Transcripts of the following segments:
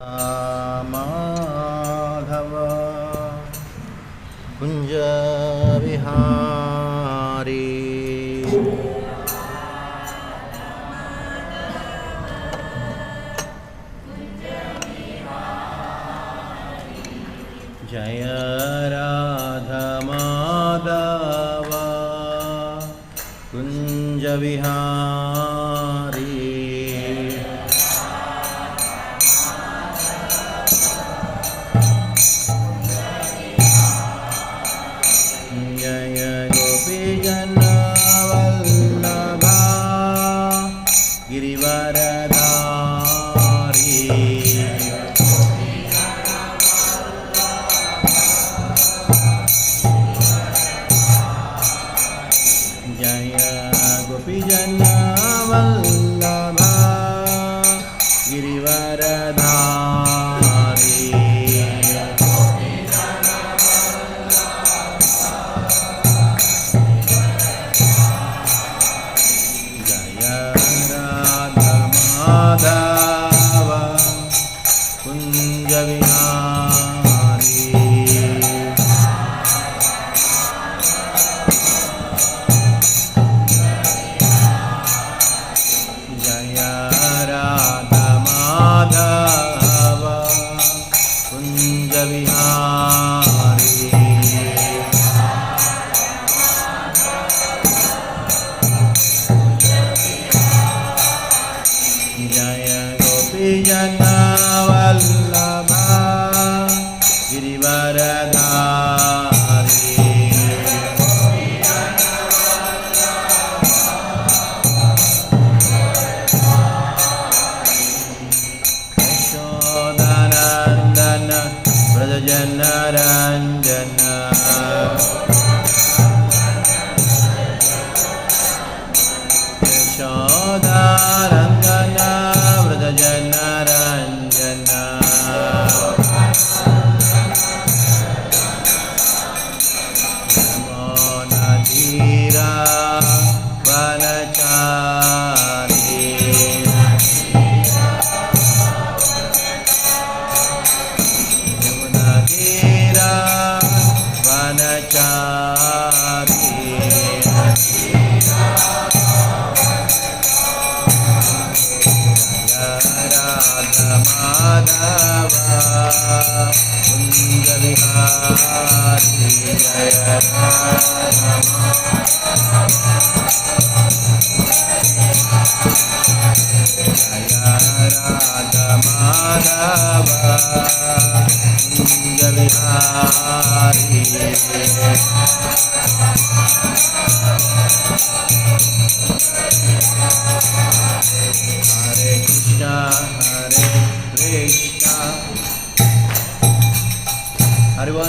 माधव कुंज विहारी जय राधा माधव कुंज विहारी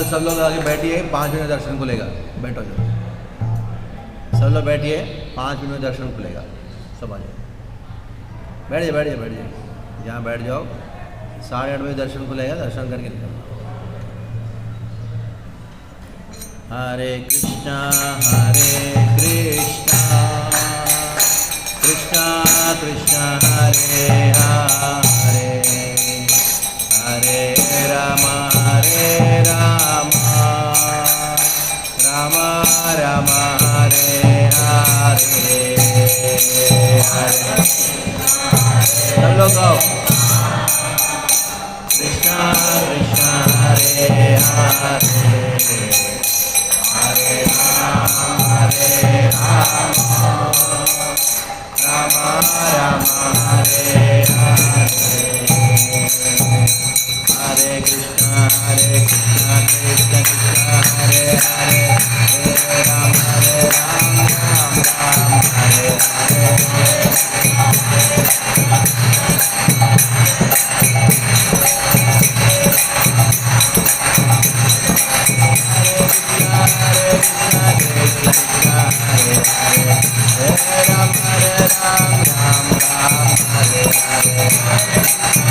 सब लोग आगे बैठिए, 5 मिनट दर्शन खुलेगा। बैठो जो सब लोग बैठिए, 5 मिनट दर्शन खुलेगा। सब आ जाओ, बैठ जाइए यहाँ बैठ जाओ। 8:30 बजे दर्शन खुलेगा, दर्शन करके निकलो। हरे कृष्णा कृष्णा कृष्णा हरे हरे, हरे राम राम राम हरे हरे, हरे सब लोग गाओ। कृष्णा कृष्णा हरे हरे, हरे राम राम राम हरे हरे, हरे कृष्णा कृष्ण कृष्ण हरे हरे, हरे राम राम राम हरे हरे। Hare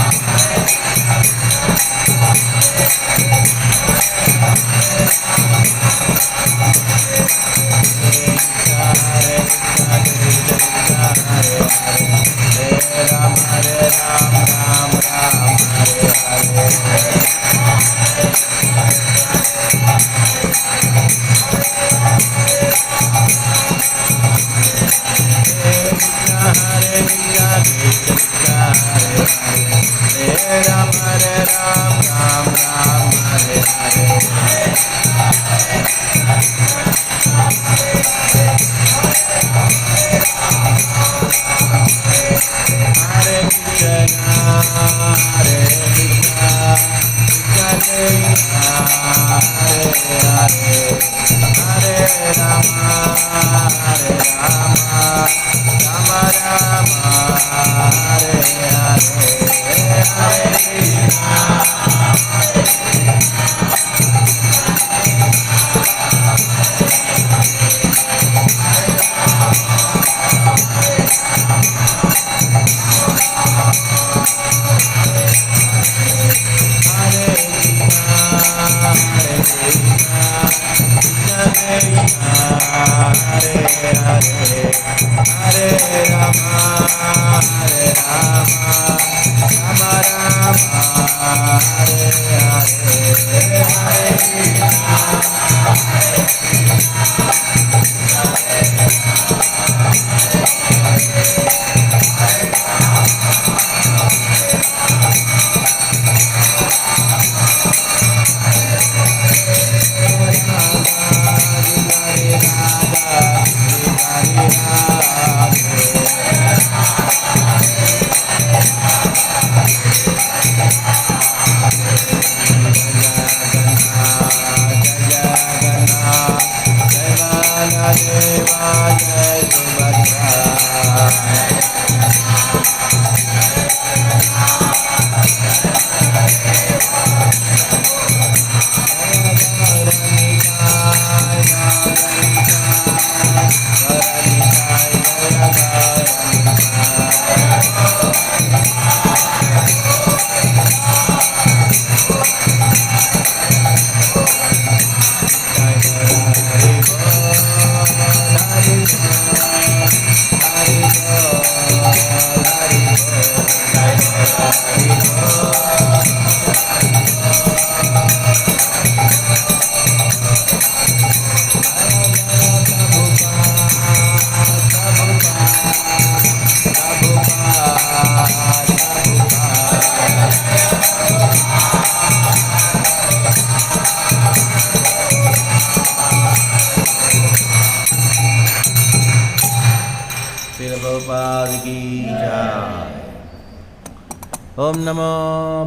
ओम नमो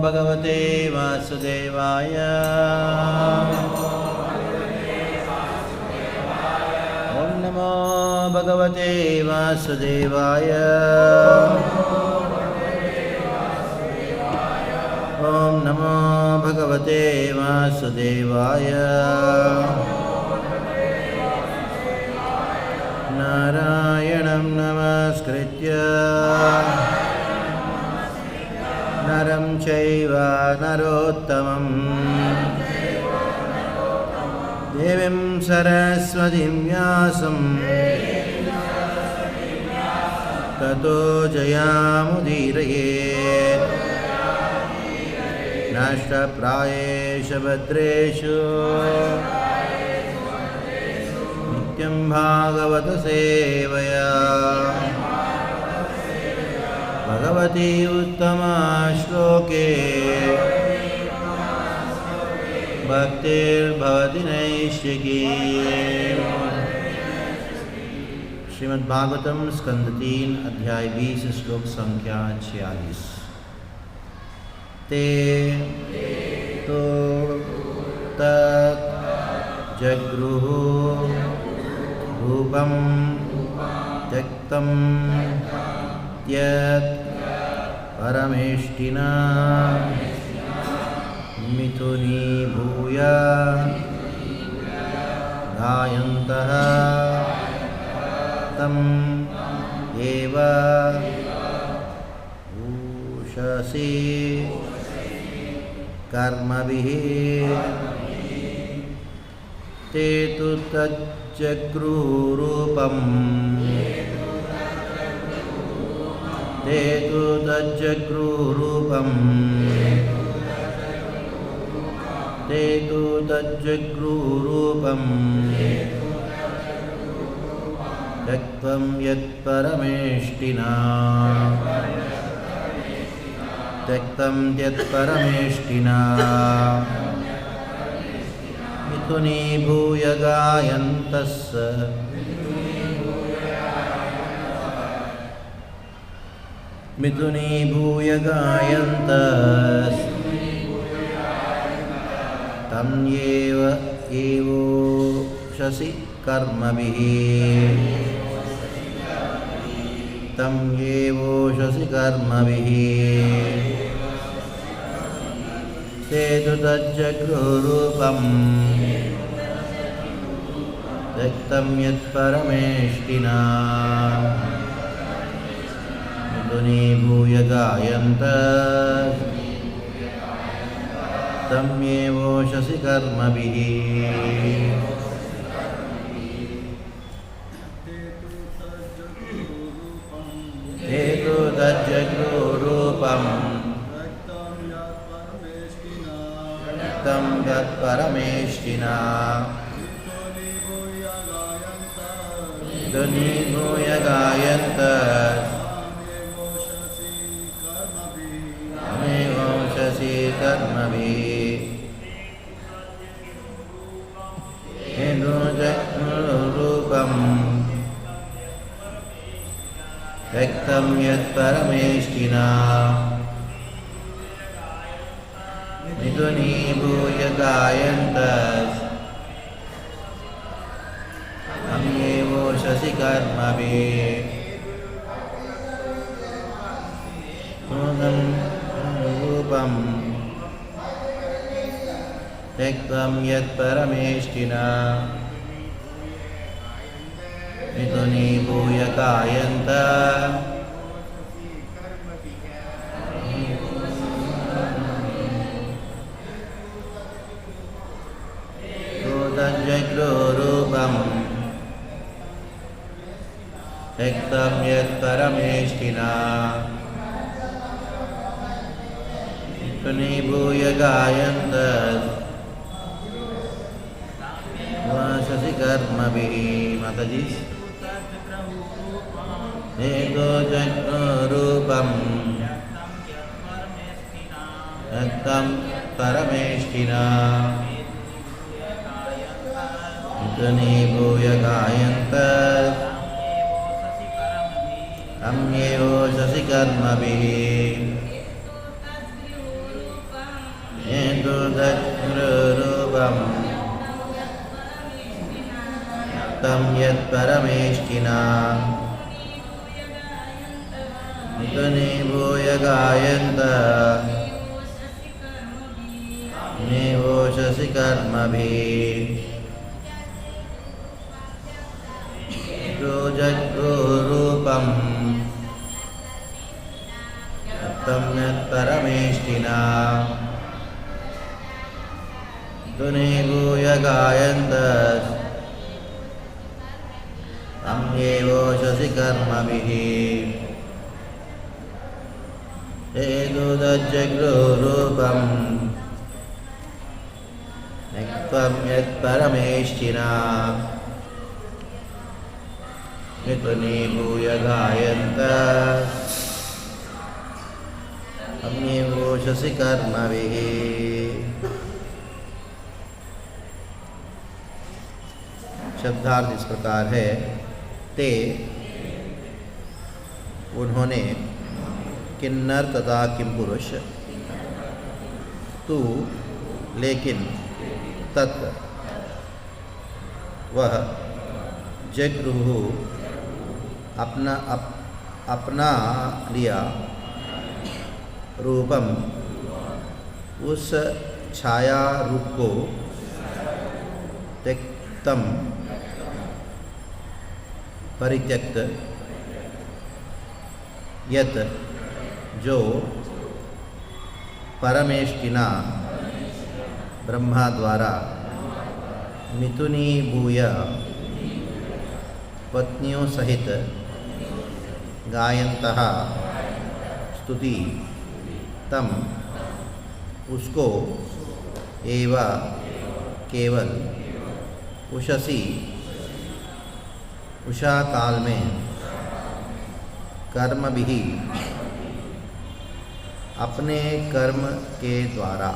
भगवते वासुदेवाय। ओम नमो भगवते वासुदेवाय। ओम नमो भगवते वासुदेवाय। नारायणं नमस्कृत्य नरं चैव नरोत्तमं देवीं सरस्वतीं व्यासं ततो जयामुदीरयेत्। नष्टप्रायेषु भद्रेषु नित्यं भागवत सेवया भगवती उत्तमा श्लोके भक्तिर्भवति नैष्ठिकी। श्रीमद्भागवतम स्कंद 3 अध्याय 20 श्लोक संख्या 46। ते तो तत् जगृह रूपं त्यक्तं त्यक् परमेष्टिना मिथुनीभूय गायन्तः तं एव उषसि कर्मभिः। ते तु तज्जगृरूपम् ते तु तज्जगृरूपम् ते तु तज्जगृरूपम् त्यक्तं यत्परमेष्टिना त्यक्तं यत्परमेष्टिना मिथुनीभूय गायन्तस्स मिथुनीभूय गायन्तस् तं येव एवोषसि कर्मभिः तं येवोषसि कर्मभिः ते तु तज्जगृरूपम् त्यक्तं यत्परमेष्टिना मिथुनीभूय गायन्तस् तं येवोषसि कर्मभिः ते तु तज्जगृरूपम् त्यक्तं यत्परमेष्टिना मिथुनीभूय गायन्तस् तमेवोषसि कर्मभिः हेतुजगृरूपम् त्यक्तं यत्परमेष्टिना मिथुनीभूय गायन्तस् तमेवोषसि कर्मभिः रूपम् त्यक्तं यत्परमेष्टिना मिथुनीभूय गायन्तस् तज्जगृरूपम् त्यक्तं यत्परमेष्टिना मिथुनीभूय गायन्तस् वाससि कर्मभिः माताजी हेतुजगृरूपम् त्यक्तं परमेष्टिना मिथुनीभूय गायन्तस् तं येवोषसि कर्मभिः हेतुजगृरूपम् त्यक्तं यत्परमेष्टिना मिथुनीभूय गायन्तस् येवोषसि कर्मभिः हेतुजगृरूपम् त्यक्तं यत्परमेष्टिना मिथुनीभूय गायन्तस् तं येवोषसि कर्मभिः हेतुजगृरूपम् त्यक्तं यत्परमेष्टिना मिथुनीभूय गायन्तस् तं येवोषसि कर्मभिः। शब्दार्थ इस प्रकार है। ते उन्होंने किन्नर तथा किमपुरुष तू लेकिन तत् वह जगृहु अपना लिया रूपम उस छाया रूप को त्यक्तम परित्यक्त यत जो परमेष्टिना ब्रह्मा द्वारा मिथुनी भूय पत्नियों सहित गायन्तः स्तुति तम उसको एव केवल उषसी उषा काल में कर्म भी अपने कर्म के द्वारा।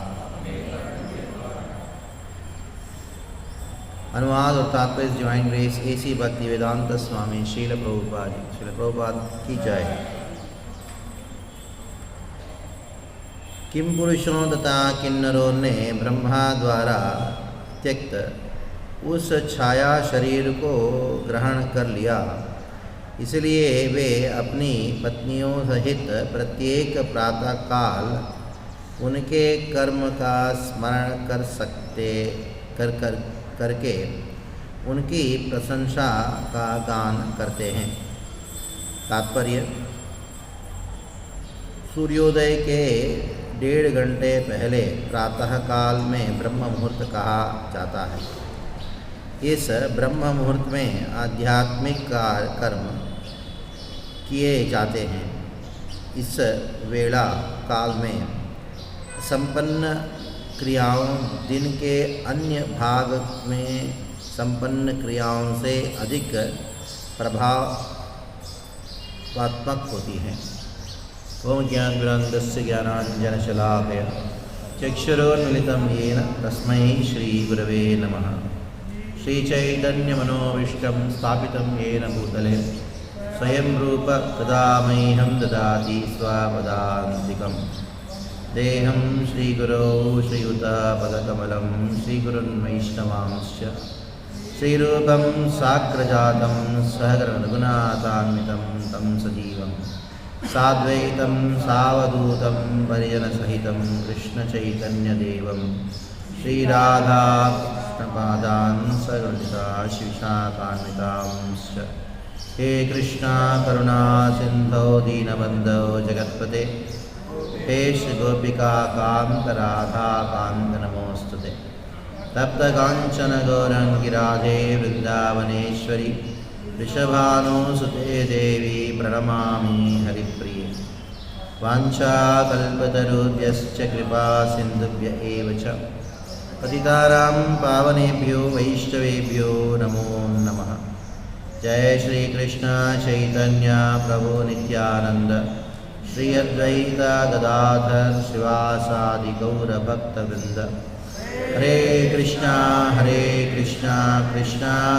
अनुवाद और तात्पर्य डिवाइन ग्रेस एसी भक्ति वेदांत स्वामी श्रील प्रभुपाद की जय। किम पुरुषों तथा किन्नरों ने ब्रह्मा द्वारा त्यक्त उस छाया शरीर को ग्रहण कर लिया, इसलिए वे अपनी पत्नियों सहित प्रत्येक प्रातःकाल उनके कर्म का स्मरण करके उनकी प्रशंसा का गान करते हैं। तात्पर्य: सूर्योदय के 1.5 घंटे पहले प्रातःकाल में ब्रह्म मुहूर्त कहा जाता है। इस ब्रह्म मुहूर्त में आध्यात्मिक कर्म किए जाते हैं। इस वेला काल में संपन्न क्रियाओं दिन के अन्य भाग में संपन्न क्रियाओं से अधिक प्रभावात्मक होती हैं। ओम ज्ञानविरान्दस्य ज्ञानाञ्जनशलाकया चक्षुरोन्मिलितं येन तस्मै श्रीगुरवे नमः। श्रीचैतन्यमनोभीष्टं स्थापितं येन भूतले स्वयं रूप तदा मह्यं ददाति स्वपदान्तिकं। देहं श्रीगुरौ श्रीयुतपदकमलं श्रीगुरुन् वैष्णवांश्च श्रीरूपं साग्रजातं सहगणरघुनाथान्वितं तं सजीवं साद्वैतं सावधूतं परिजनसहितं कृष्णचैतन्यदेवं श्रीराधाकृष्णपादान् सगणिता शिवशाकान्वितांश्च। हे कृष्णा करुणा सिन्धो दीनबन्धो जगत्पते हे श्रीगोपिका कान्त राधा कान्त नमोस्तुते। तप्तकाञ्चन गौराङ्गी राधे वृन्दावनेश्वरी वृषभानुसुते देवी प्रणमामि हरिप्रिये। वाञ्छाकल्पतरुभ्यश्च कृपा सिन्धुभ्य एव च पतितानां पावनेभ्यो वैष्णवेभ्यो नमो नमः। जय श्री कृष्ण चैतन्य प्रभु नित्यानंद श्री अद्वैत गदाधर श्रीवासादि गौर भक्तवृंद। हरे कृष्णा कृष्णा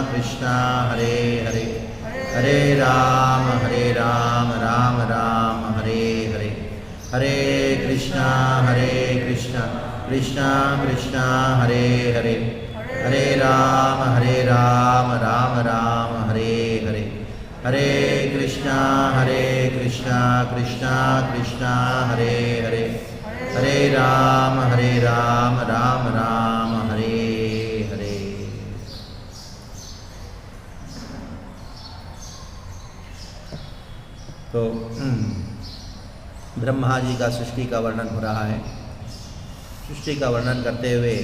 कृष्णा हरे हरे, हरे राम राम राम हरे हरे। हरे कृष्णा कृष्णा कृष्णा हरे हरे, हरे राम राम राम हरे हरे। हरे कृष्णा कृष्णा कृष्णा हरे हरे, हरे राम राम राम हरे हरे। तो ब्रह्मा जी का सृष्टि का वर्णन हो रहा है। सृष्टि का वर्णन करते हुए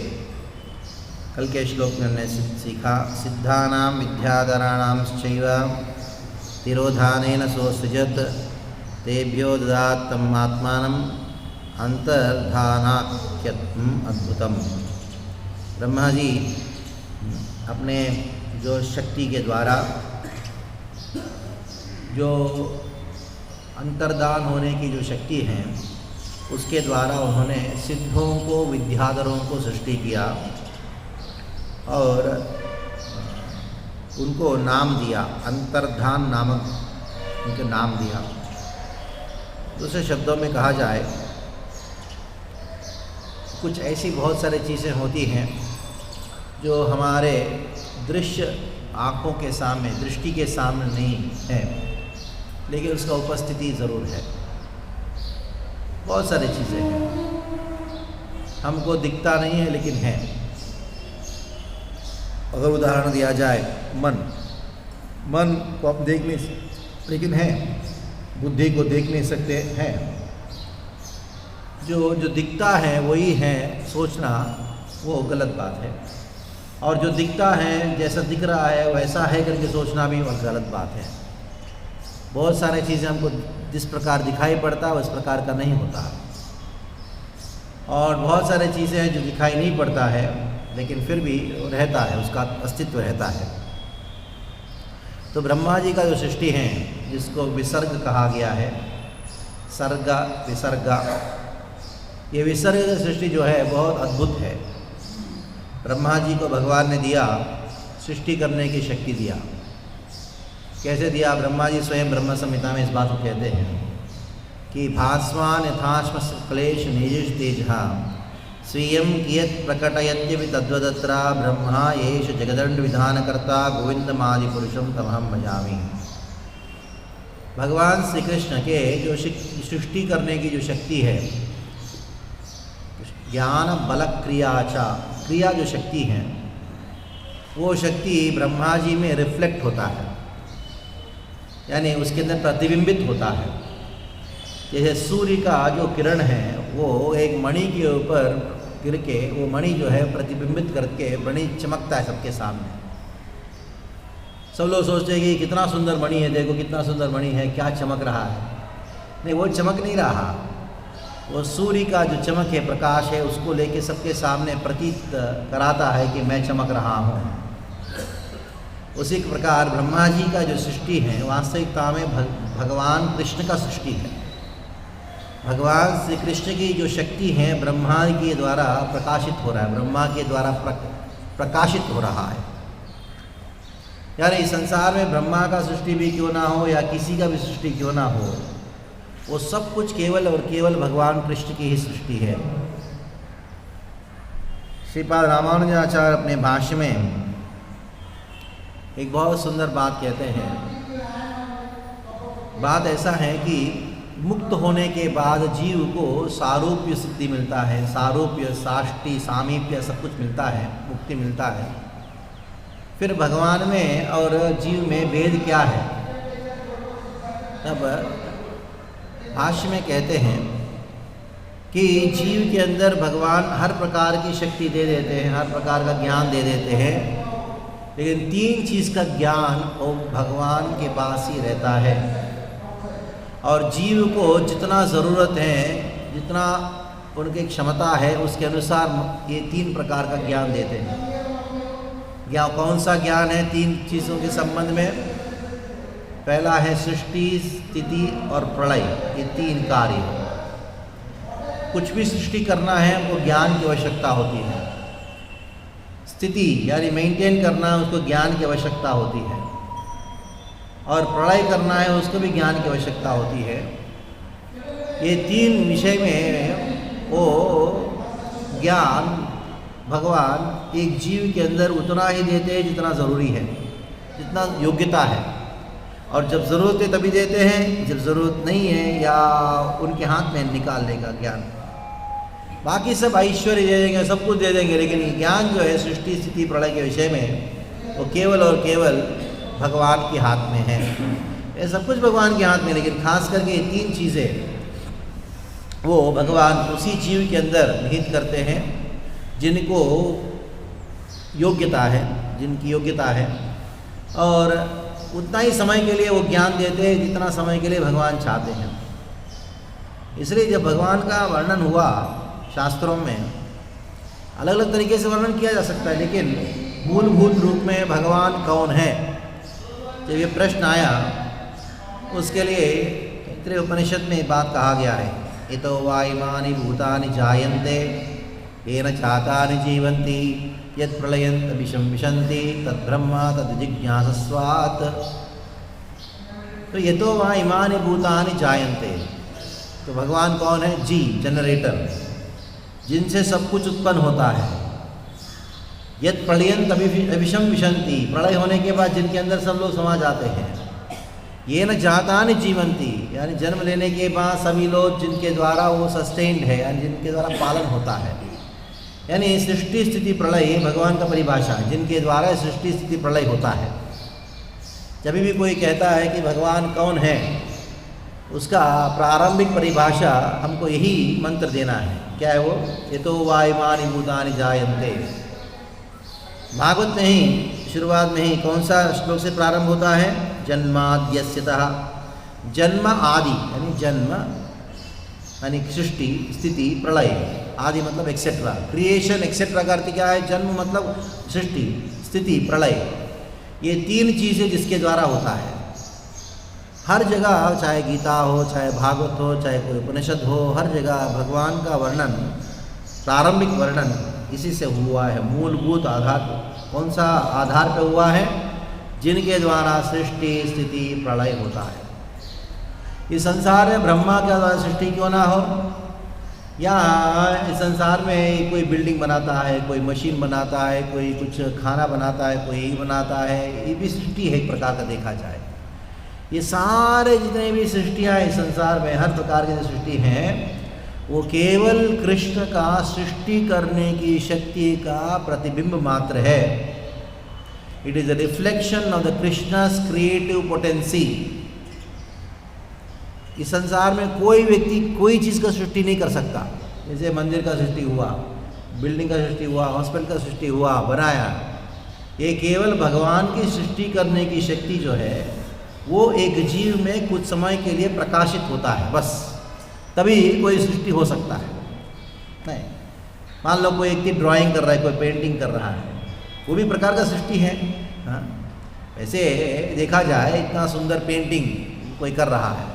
कल के श्लोक में हमने सीखा, सिद्धानां विद्याधराणांश्चैव तिरोधानेन सोऽसृजत् तेभ्यो ददात् तम् आत्मानम् अंतर्धानाख्यत्वम् अद्भुतम्। ब्रह्मा जी अपने जो शक्ति के द्वारा, जो अंतर्दान होने की जो शक्ति है, उसके द्वारा उन्होंने सिद्धों को विद्याधरों को सृष्टि किया और उनको नाम दिया, अंतर्धान नामक उनके नाम दिया। दूसरे शब्दों में कहा जाए, कुछ ऐसी बहुत सारी चीज़ें होती हैं जो हमारे दृश्य आँखों के सामने, दृष्टि के सामने नहीं है, लेकिन उसका उपस्थिति ज़रूर है। बहुत सारी चीज़ें हैं, हमको दिखता नहीं है लेकिन है। अगर उदाहरण दिया जाए, मन को आप देख नहीं, लेकिन है, बुद्धि को देख नहीं सकते हैं। जो दिखता है वही है, सोचना वो गलत बात है। और जो दिखता है, जैसा दिख रहा है वैसा है करके सोचना भी गलत बात है। बहुत सारी चीज़ें हमको जिस प्रकार दिखाई पड़ता है उस प्रकार का नहीं होता। और बहुत सारी चीज़ें हैं जो दिखाई नहीं पड़ता है, लेकिन फिर भी रहता है, उसका अस्तित्व रहता है। तो ब्रह्मा जी का जो सृष्टि है, जिसको विसर्ग कहा गया है, सर्ग विसर्ग, ये विसर्ग सृष्टि जो है बहुत अद्भुत है। ब्रह्मा जी को भगवान ने दिया, सृष्टि करने की शक्ति दिया। कैसे दिया? ब्रह्मा जी स्वयं ब्रह्म संहिता में इस बात को कहते हैं कि भास्वान यथाश्म क्लेश निजिश तेजः स्वीयं कियत् प्रकटयत्यपि तद्वदत्रा ब्रह्मा येष जगदण्ड विधानकर्ता गोविंदमादि पुरुषं तमहं भजामि। भगवान श्री कृष्ण के जो सृष्टि करने की जो शक्ति है, ज्ञान बल क्रिया जो शक्ति है, वो शक्ति ब्रह्मा जी में रिफ्लेक्ट होता है, यानी उसके अंदर प्रतिबिंबित होता है। जैसे सूर्य का जो किरण है वो एक मणि के ऊपर गिर के वो मणि जो है प्रतिबिंबित करके मणि चमकता है सबके सामने। सब लोग सोचते हैं कि कितना सुंदर मणि है, देखो कितना सुंदर मणि है, क्या चमक रहा है। नहीं, वो चमक नहीं रहा, वो सूर्य का जो चमक है, प्रकाश है, उसको लेके सबके सामने प्रतीत कराता है कि मैं चमक रहा हूँ। उसी प्रकार ब्रह्मा जी का जो सृष्टि है वास्तविकता में भगवान कृष्ण का सृष्टि है। भगवान श्री कृष्ण की जो शक्ति है ब्रह्मा के द्वारा प्रकाशित हो रहा है, ब्रह्मा के द्वारा प्रकाशित हो रहा है। यानी संसार में ब्रह्मा का सृष्टि भी क्यों ना हो या किसी का भी सृष्टि क्यों ना हो, वो सब कुछ केवल और केवल भगवान कृष्ण की ही सृष्टि है। श्रीपाद रामानुजाचार्य अपने भाष्य में एक बहुत सुंदर बात कहते हैं। बात ऐसा है कि मुक्त होने के बाद जीव को सारूप्य सिद्धि मिलता है, सारूप्य, साष्टि, सामीप्य सब कुछ मिलता है, मुक्ति मिलता है। फिर भगवान में और जीव में भेद क्या है? तब भाष्य में कहते हैं कि जीव के अंदर भगवान हर प्रकार की शक्ति दे देते हैं, हर प्रकार का ज्ञान दे देते हैं, लेकिन तीन चीज़ का ज्ञान वो भगवान के पास ही रहता है। और जीव को जितना ज़रूरत है, जितना उनकी क्षमता है, उसके अनुसार ये तीन प्रकार का ज्ञान देते हैं। ज्ञान कौन सा ज्ञान है तीन चीज़ों के संबंध में? पहला है सृष्टि, स्थिति और प्रलय, ये तीन कार्य। कुछ भी सृष्टि करना है हमको ज्ञान की आवश्यकता होती है। स्थिति यानी मेंटेन करना, उसको ज्ञान की आवश्यकता होती है। और प्रलय करना है, उसको भी ज्ञान की आवश्यकता होती है। ये तीन विषय में वो ज्ञान भगवान एक जीव के अंदर उतना ही देते हैं जितना ज़रूरी है, जितना योग्यता है। और जब ज़रूरत है तभी देते हैं, जब ज़रूरत नहीं है या उनके हाथ में निकाल लेगा ज्ञान। बाकी सब ऐश्वर्य दे देंगे, सब कुछ दे देंगे, लेकिन ज्ञान जो है सृष्टि, स्थिति, प्रलय के विषय में वो केवल और केवल भगवान के हाथ में है। ये सब कुछ भगवान के हाथ में, लेकिन खास करके ये तीन चीज़ें वो भगवान उसी जीव के अंदर निहित करते हैं जिनको योग्यता है, जिनकी योग्यता है। और उतना ही समय के लिए वो ज्ञान देते हैं जितना समय के लिए भगवान चाहते हैं। इसलिए जब भगवान का वर्णन हुआ शास्त्रों में, अलग अलग तरीके से वर्णन किया जा सकता है, लेकिन मूलभूत रूप में भगवान कौन है, जब ये प्रश्न आया उसके लिए तैत्तिरीय उपनिषद में बात कहा गया है, इतो वा इमानि भूतानि जायन्ते येन चातानि जीवन्ति यत् प्रलयन्त विषं विशन्ति तद्ब्रह्म तद्जिज्ञासस्वात्। तो यतो वा इमानि भूतानि जायन्ते, तो भगवान कौन है? जी, जनरेटर, जिनसे सब कुछ उत्पन्न होता है। यत् प्रलयन्त विषं विशन्ति, प्रलय होने के बाद जिनके अंदर सब लोग समा जाते हैं। ये न जातानि जीवन्ति, यानी जन्म लेने के बाद सभी लोग जिनके द्वारा वो सस्टेन्ड है, यानी जिनके द्वारा पालन होता है। यानी सृष्टि, स्थिति, प्रलय भगवान का परिभाषा है, जिनके द्वारा सृष्टि, स्थिति, प्रलय होता है। जब भी कोई कहता है कि भगवान कौन है, उसका प्रारंभिक परिभाषा हमको यही मंत्र देना है। क्या है वो? यतो वा इमानि भूतानि जायन्ते। भागवत में ही शुरुआत में ही कौन सा श्लोक से प्रारंभ होता है? जन्माद्यस्यतः, जन्म आदि, यानी जन्म यानी सृष्टि, स्थिति, प्रलय। आदि मतलब एक्सेट्रा, क्रिएशन एक्सेट्रा का अर्थ क्या है? जन्म मतलब सृष्टि, स्थिति, प्रलय। ये 3 चीज़ें जिसके द्वारा होता है। हर जगह, चाहे गीता हो, चाहे भागवत हो, चाहे कोई उपनिषद हो, हर जगह भगवान का वर्णन, प्रारंभिक वर्णन इसी से हुआ है। मूलभूत आधार कौन सा आधार पे हुआ है? जिनके द्वारा सृष्टि, स्थिति, प्रलय होता है। इस संसार में ब्रह्मा के द्वारा सृष्टि क्यों ना हो, या इस संसार में कोई बिल्डिंग बनाता है, कोई मशीन बनाता है, कोई कुछ खाना बनाता है, कोई बनाता है, ये भी सृष्टि है एक प्रकार का देखा जाए। ये सारे जितने भी सृष्टियाँ इस संसार में, हर प्रकार की जो सृष्टि हैं, वो केवल कृष्ण का सृष्टि करने की शक्ति का प्रतिबिंब मात्र है। It is a reflection of the Krishna's creative potency. इस संसार में कोई व्यक्ति कोई चीज़ का सृष्टि नहीं कर सकता। जैसे मंदिर का सृष्टि हुआ, बिल्डिंग का सृष्टि हुआ, हॉस्पिटल का सृष्टि हुआ, बनाया, ये केवल भगवान की सृष्टि करने की शक्ति जो है वो एक जीव में कुछ समय के लिए प्रकाशित होता है, बस तभी कोई सृष्टि हो सकता है। नहीं, मान लो कोई व्यक्ति ड्राइंग कर रहा है, कोई पेंटिंग कर रहा है, वो भी प्रकार का सृष्टि है। हाँ, वैसे देखा जाए इतना सुंदर पेंटिंग कोई कर रहा है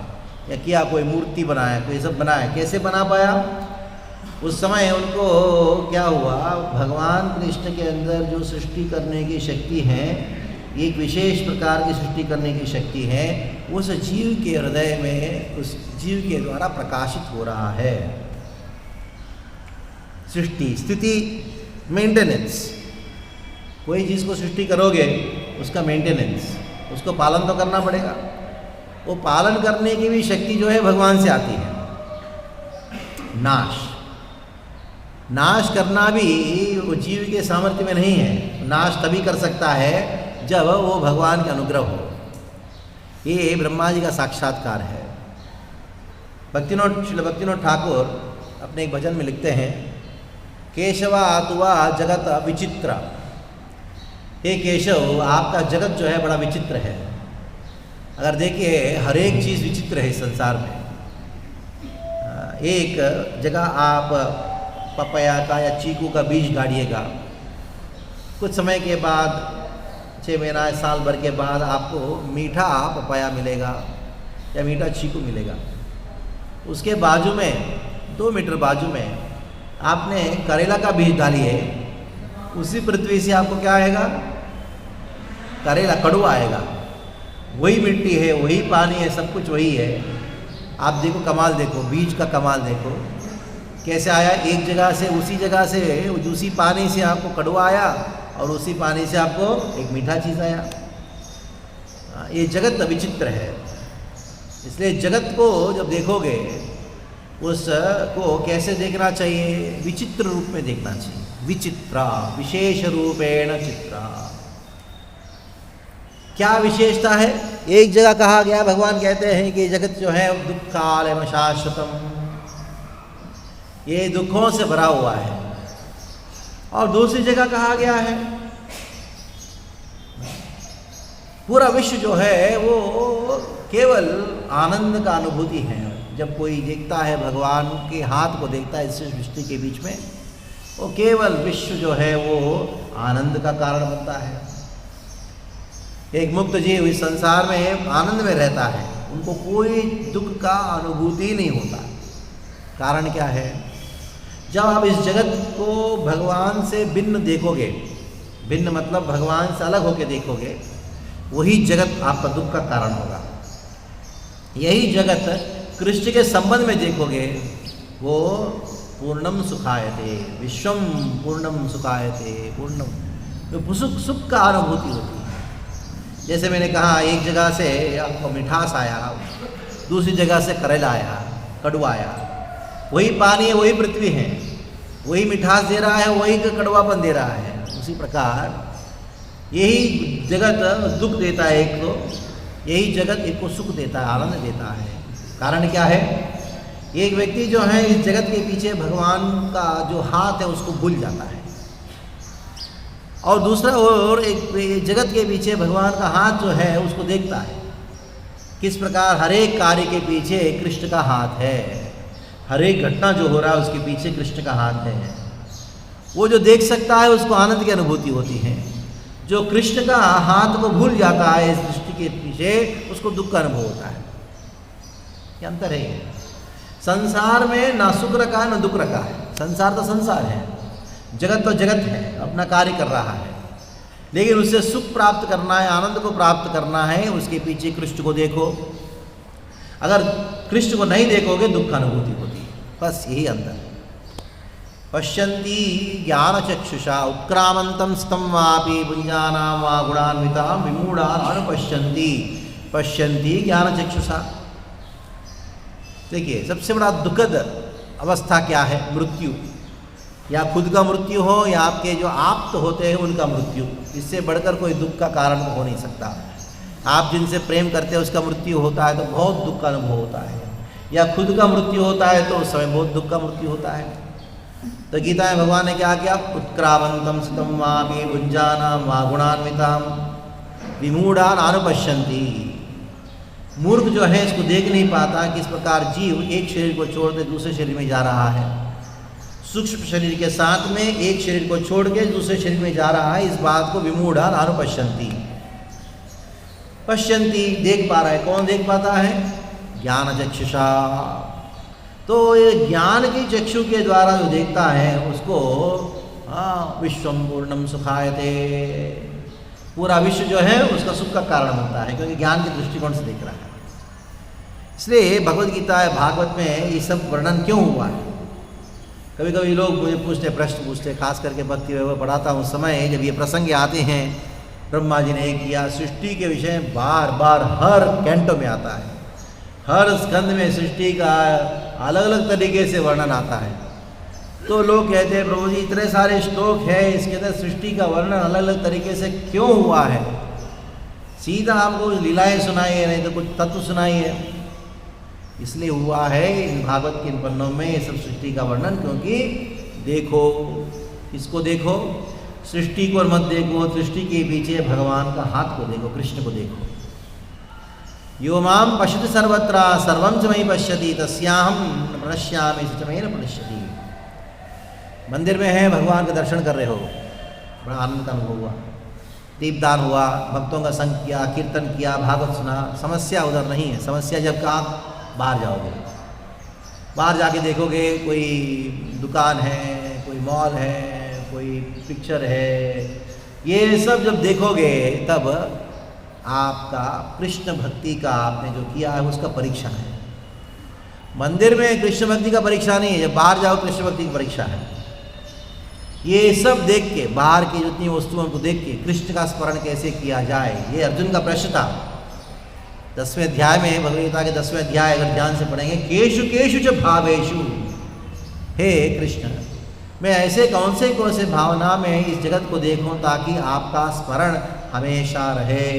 या किया, कोई मूर्ति बनाया, कोई सब बनाया, कैसे बना पाया? उस समय उनको क्या हुआ? भगवान कृष्ण के अंदर जो सृष्टि करने की शक्ति है, एक विशेष प्रकार की सृष्टि करने की शक्ति है, उस जीव के हृदय में, उस जीव के द्वारा प्रकाशित हो रहा है। सृष्टि, स्थिति, मेंटेनेंस। कोई चीज़ को सृष्टि करोगे, उसका मेंटेनेंस, उसको पालन तो करना पड़ेगा। वो पालन करने की भी शक्ति जो है भगवान से आती है। नाश करना भी वो जीव के सामर्थ्य में नहीं है। नाश तभी कर सकता है जब वो भगवान के अनुग्रह हो। ये ब्रह्मा जी का साक्षात्कार है। श्रील भक्तिनोद ठाकुर अपने एक भजन में लिखते हैं, केशवा तुवा जगत विचित्र। हे केशव, आपका जगत जो है बड़ा विचित्र है। अगर देखिए, हर एक चीज़ विचित्र है इस संसार में। एक जगह आप पपैया का या चीकू का बीज गाड़िएगा, कुछ समय के बाद, 6 महीना, साल भर के बाद आपको मीठा पपाया मिलेगा या मीठा चीकू मिलेगा। उसके बाजू में 2 मीटर बाजू में आपने करेला का बीज डालिए, उसी पृथ्वी से आपको क्या आएगा? करेला, कड़वा आएगा। वही मिट्टी है, वही पानी है, सब कुछ वही है। आप देखो कमाल, देखो बीज का कमाल, देखो कैसे आया। एक जगह से, उसी जगह से, उसी पानी से आपको कड़वा आया और उसी पानी से आपको एक मीठा चीज़ आया। ये जगत विचित्र है। इसलिए जगत को जब देखोगे, उसको कैसे देखना चाहिए? विचित्र रूप में देखना चाहिए। विचित्रा, विशेष रूपेण चित्रा। क्या विशेषता है? एक जगह कहा गया, भगवान कहते हैं कि जगत जो है दुःखालयम शाश्वतम, ये दुखों से भरा हुआ है। और दूसरी जगह कहा गया है पूरा विश्व जो है वो केवल आनंद का अनुभूति है। जब कोई देखता है, भगवान के हाथ को देखता है इस सृष्टि के बीच में, वो केवल विश्व जो है वो आनंद का कारण बनता है। एक मुक्त जीव इस संसार में आनंद में रहता है, उनको कोई दुख का अनुभूति नहीं होता। कारण क्या है? जब आप इस जगत को भगवान से भिन्न देखोगे, भिन्न मतलब भगवान से अलग होकर देखोगे, वही जगत आपका दुख का कारण होगा। यही जगत कृष्ण के संबंध में देखोगे, वो पूर्णम सुखायते, विश्वम पूर्णम सुखायते, पूर्णम, सुख का अनुभूति होती है। जैसे मैंने कहा, एक जगह से आपको मिठास आया, दूसरी जगह से करेला आया, कड़वा आया। वही पानी है, वही पृथ्वी है, वही मिठास दे रहा है, वही कड़वापन दे रहा है। उसी प्रकार यही जगत दुख देता है एक को, यही जगत एक को सुख देता है, आनंद देता है। कारण क्या है? एक व्यक्ति जो है इस जगत के पीछे भगवान का जो हाथ है उसको भूल जाता है, और दूसरा और एक जगत के पीछे भगवान का हाथ जो है उसको देखता है। किस प्रकार हर एक कार्य के पीछे कृष्ण का हाथ है, हर एक घटना जो हो रहा है उसके पीछे कृष्ण का हाथ है। वो जो देख सकता है उसको आनंद की अनुभूति होती है, जो कृष्ण का हाथ को भूल जाता है इस दृष्टि के पीछे उसको दुख का अनुभव होता है। ये अंतर है। संसार में ना सुख रखा है ना दुख रखा है। संसार तो संसार है, जगत तो जगत है, अपना कार्य कर रहा है, लेकिन उससे सुख प्राप्त करना है, आनंद को प्राप्त करना है, उसके पीछे कृष्ण को देखो। अगर कृष्ण को नहीं देखोगे दुख अनुभूति होती है। बस यही अंतर है। पश्यन्ति ज्ञान चक्षुषा उत्क्रामंतम स्तम वापि पुंजानां वा गुणान्वितां विमूढान् अनुपश्यन्ति पश्यन्ति ज्ञान चक्षुषा। देखिए, सबसे बड़ा दुखद अवस्था क्या है? मृत्यु। या खुद का मृत्यु हो या आपके जो आप्त होते हैं उनका मृत्यु। इससे बढ़कर कोई दुख का कारण हो नहीं सकता। आप जिनसे प्रेम करते हैं उसका मृत्यु होता है तो बहुत दुख का अनुभव होता है, या खुद का मृत्यु होता है तो उस समय बहुत दुख का मृत्यु होता है। तो गीता में भगवान ने क्या किया? उत्क्रामंतम स्तम वापि भुञ्जानां वा गुणान्वितां विमूढान् अनुपश्यन्ति। मूर्ख जो है इसको देख नहीं पाता कि इस प्रकार जीव एक शरीर को छोड़कर दूसरे शरीर में जा रहा है। सूक्ष्म शरीर के साथ में एक शरीर को छोड़ के दूसरे शरीर में जा रहा है। इस बात को विमूढान् अनुपश्यन्ति, पश्यन्ति देख पा रहा है। कौन देख पाता है? ज्ञान चक्षुषा। तो ये ज्ञान की चक्षु के द्वारा जो देखता है उसको विश्वम पूर्णम सुखायते, पूरा विश्व जो है उसका सुख का कारण होता है, क्योंकि ज्ञान के दृष्टिकोण से देख रहा है। इसलिए भगवद गीता भागवत में ये सब वर्णन क्यों हुआ है? कभी कभी लोग मुझे पूछते, प्रश्न पूछते, खास करके भक्ति वैभव पढ़ाता हूँ समय जब ये प्रसंग आते हैं, ब्रह्मा जी ने किया, सृष्टि के विषय बार बार हर कैंटो में आता है, हर स्कंद में सृष्टि का अलग अलग तरीके से वर्णन आता है। तो लोग कहते हैं प्रभु जी इतने सारे श्लोक है, इसके अंदर सृष्टि का वर्णन अलग अलग तरीके से क्यों हुआ है? सीधा आपको लीलाएं सुनाइए, नहीं तो कुछ तत्व सुनाइए। इसलिए हुआ है इन भागवत के इन पन्नों में ये सब सृष्टि का वर्णन, क्योंकि देखो, इसको देखो, सृष्टि को मत देखो, सृष्टि के पीछे भगवान का हाथ को देखो, कृष्ण को देखो। यो माम पश्यति सर्वत्र सर्वं च मयि पश्यति तस्याहं न प्रणश्यामि स च मयि न प्रणश्यति। मंदिर में है, भगवान का दर्शन कर रहे हो, बड़ा आनंद का अनुभव हुआ, दीपदान हुआ, भक्तों का संग किया, कीर्तन किया, भागवत सुना। समस्या उधर नहीं है। समस्या जब आप बाहर जाओगे, बाहर जाके देखोगे कोई दुकान है, कोई मॉल है, कोई पिक्चर है, ये सब जब देखोगे तब आपका कृष्ण भक्ति का आपने जो किया है उसका परीक्षा है। मंदिर में कृष्ण भक्ति का परीक्षा नहीं है, जब बाहर जाओ कृष्ण भक्ति की परीक्षा है। ये सब देख के, बाहर की जितनी वस्तुओं को देख के कृष्ण का स्मरण कैसे किया जाए, ये अर्जुन का प्रश्न था। 10वें अध्याय में, भगवद्गीता के 10वें अध्याय अगर ध्यान से पढ़ेंगे, केषु केषु च भावेषु, हे कृष्ण मैं ऐसे कौन से भावना में इस जगत को देखूं ताकि आपका स्मरण हमेशा रहे।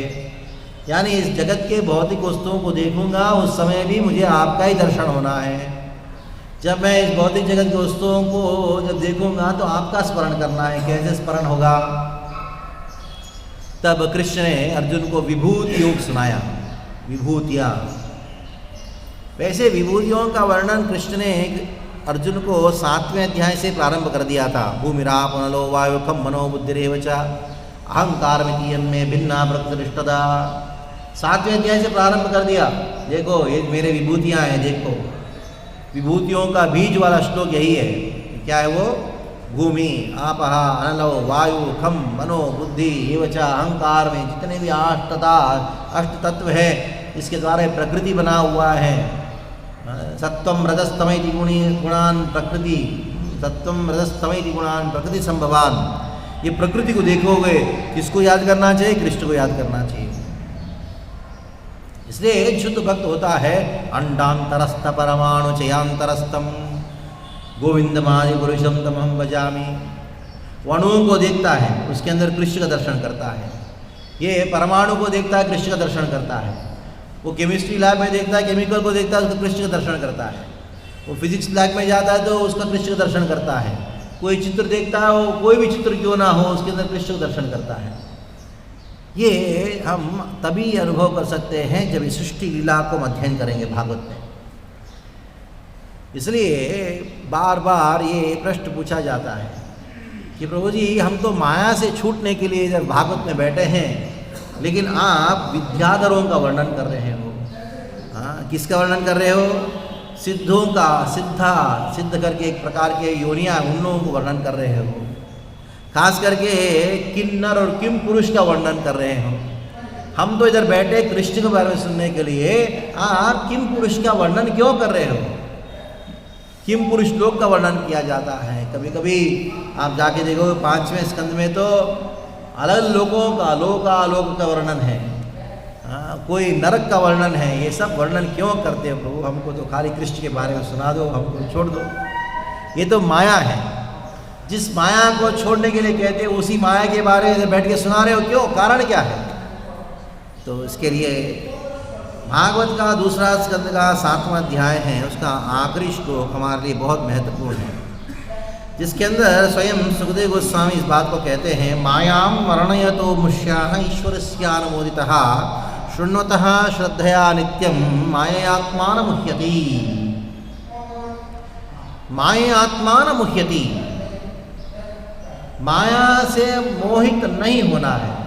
यानी इस जगत के भौतिक वस्तुओं को देखूंगा उस समय भी मुझे आपका ही दर्शन होना है। जब मैं इस भौतिक जगत की वस्तुओं को जब देखूंगा तो आपका स्मरण करना है। कैसे स्मरण होगा? तब कृष्ण ने अर्जुन को विभूति योग सुनाया। विभूतियाँ, वैसे विभूतियों का वर्णन कृष्ण ने अर्जुन को 7वें अध्याय से प्रारंभ कर दिया था। भूमिराप नलो वायु खम मनो बुद्धिरेव च अहंकार मितीयन में भिन्ना प्रकृतिष्ठदा। 7वें अध्याय से प्रारंभ कर दिया। देखो ये मेरे विभूतियाँ हैं, देखो विभूतियों का बीज वाला श्लोक यही है। क्या है वो? भूमि, आपः, अनलो, वायु, खम, मनो, बुद्धि एवं च अहंकार में जितने भी अष्ट तत्व है इसके द्वारा प्रकृति बना हुआ है। सत्वम रजस्तमैति गुणान प्रकृति, सत्वम रजस्तमैति गुणान प्रकृति संभवान। ये प्रकृति को देखोगे, किसको याद करना चाहिए? कृष्ण को याद करना चाहिए। इसलिए एक शुद्ध भक्त होता है अंडांतरस्थ परमाणु चयांतरस्थम गोविंदमादि पुरुषम तमहम भजामि। वो अणुओं को देखता है, उसके अंदर कृष्ण का दर्शन करता है। ये परमाणु को देखता है, कृष्ण का दर्शन करता है। वो केमिस्ट्री लैब में देखता है, केमिकल को देखता है, उसका कृष्ण का दर्शन करता है। वो फिजिक्स लैब में जाता है तो उसका कृष्ण का दर्शन करता है। कोई चित्र देखता है, वो कोई भी चित्र क्यों ना हो उसके अंदर कृष्ण का दर्शन करता है। ये हम तभी अनुभव कर सकते हैं जब इस सृष्टि लीला को अध्ययन करेंगे भागवत में। इसलिए बार बार ये प्रश्न पूछा जाता है कि प्रभु जी हम तो माया से छूटने के लिए इधर भागवत में बैठे हैं, लेकिन आप विद्याधरों का वर्णन कर रहे हो। हाँ, किसका वर्णन कर रहे हो? सिद्धों का, सिद्ध करके एक प्रकार के योनियाँ, उन लोगों को वर्णन कर रहे हो। खास करके किन्नर और किम पुरुष का वर्णन कर रहे हो। हम तो इधर बैठे कृष्ण के बारे में सुनने के लिए, आप किम पुरुष का वर्णन क्यों कर रहे हो? किम पुरुष लोक का वर्णन किया जाता है। कभी कभी आप जाके देखो 5वें स्कंद में तो अलग लोगों का, लोकालोक का वर्णन है। हाँ, कोई नरक का वर्णन है। ये सब वर्णन क्यों करते हो प्रभु? हमको तो खाली कृष्ण के बारे में सुना दो, हमको छोड़ दो। ये तो माया है। जिस माया को छोड़ने के लिए कहते हैं, उसी माया के बारे में बैठ के सुना रहे हो, क्यों? कारण क्या है? तो इसके लिए भागवत का दूसरा स्कंद का 7वां अध्याय है, उसका आखिरी श्लोक हमारे लिए बहुत महत्वपूर्ण है, जिसके अंदर स्वयं सुखदेव गोस्वामी इस बात को कहते हैं, मायां वर्णयतो मुष्याः ईश्वरस्यानुमोदितः शृण्वतः श्रद्धया नित्यं माययात्मानमुह्यति। माययात्मानमुह्यति, माया से मोहित नहीं होना है।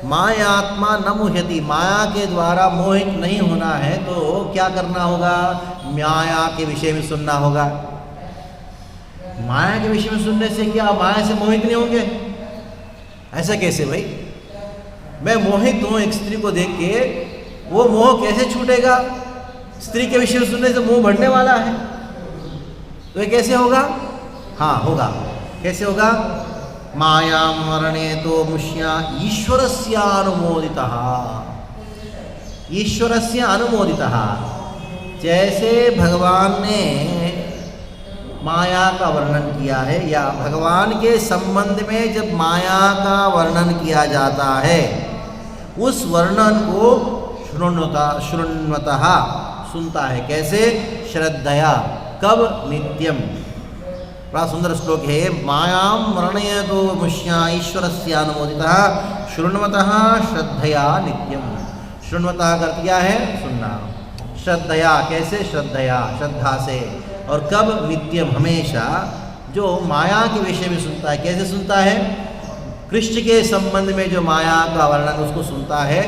मायात्मा न मुह्यति, माया के द्वारा मोहित नहीं होना है। तो क्या करना होगा? माया के विषय में सुनना होगा। माया के विषय में सुनने से क्या माया से मोहित नहीं होंगे? ऐसा कैसे भाई? मैं मोहित हूँ एक स्त्री को देख के, वो मोह कैसे छूटेगा? स्त्री के विषय में सुनने से मोह बढ़ने वाला है। तो ये कैसे होगा? हाँ होगा। कैसे होगा? मायां वर्णयतो मुष्या ईश्वरस्य अनुमोदितः। ईश्वरस्य अनुमोदितः, जैसे भगवान ने माया का वर्णन किया है, या भगवान के संबंध में जब माया का वर्णन किया जाता है, उस वर्णन को शृण्वतः सुनता है। कैसे? श्रद्धया। कब? नित्यम। बड़ा सुंदर श्लोक है। मायां वर्णयतो मुष्या ईश्वरस्यानुमोदितः शृण्वतः श्रद्धया नित्यम। शृण्वतः का क्या है? सुनना। श्रद्धया, कैसे? श्रद्धया, श्रद्धा से। और कब? नित्यम, हमेशा। जो माया के विषय में सुनता है, कैसे सुनता है? कृष्ण के संबंध में जो माया का वर्णन, उसको सुनता है,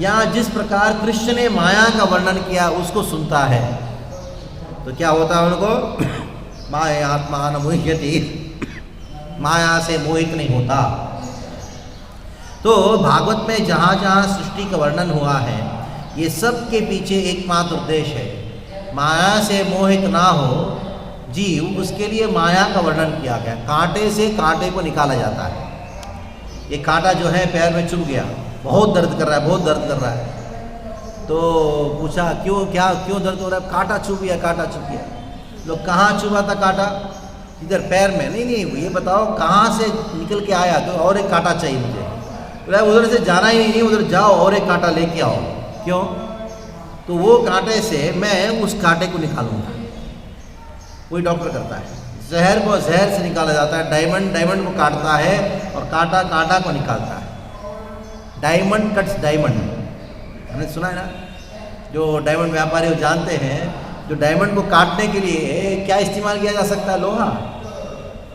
या जिस प्रकार कृष्ण ने माया का वर्णन किया उसको सुनता है। तो क्या होता है उनको? मायात्मा न मुह्यति, माया से मोहित नहीं होता। तो भागवत में जहाँ जहाँ सृष्टि का वर्णन हुआ है, ये सब के पीछे एकमात्र उद्देश्य है, माया से मोहित ना हो जीव, उसके लिए माया का वर्णन किया गया। कांटे से कांटे को निकाला जाता है। ये कांटा जो है पैर में चुभ गया, बहुत दर्द कर रहा है, बहुत दर्द कर रहा है। तो पूछा क्यों, क्या क्यों दर्द हो रहा है? कांटा चुभ गया, कांटा चुभ गया। लोग कहाँ चुभा था कांटा? इधर पैर में। नहीं, ये बताओ कहाँ से निकल के आया? तो और एक कांटा चाहिए मुझे। बोला उधर से जाना ही नहीं, उधर जाओ और एक कांटा लेके आओ। क्यों? तो वो कांटे से मैं उस कांटे को निकालूंगा। कोई डॉक्टर करता है, जहर को जहर से निकाला जाता है। डायमंड को काटता है और कांटा को निकालता है। डायमंड कट्स डायमंड, हमने सुना है ना? जो डायमंड व्यापारी वो जानते हैं, जो डायमंड को काटने के लिए क्या इस्तेमाल किया जा सकता है? लोहा,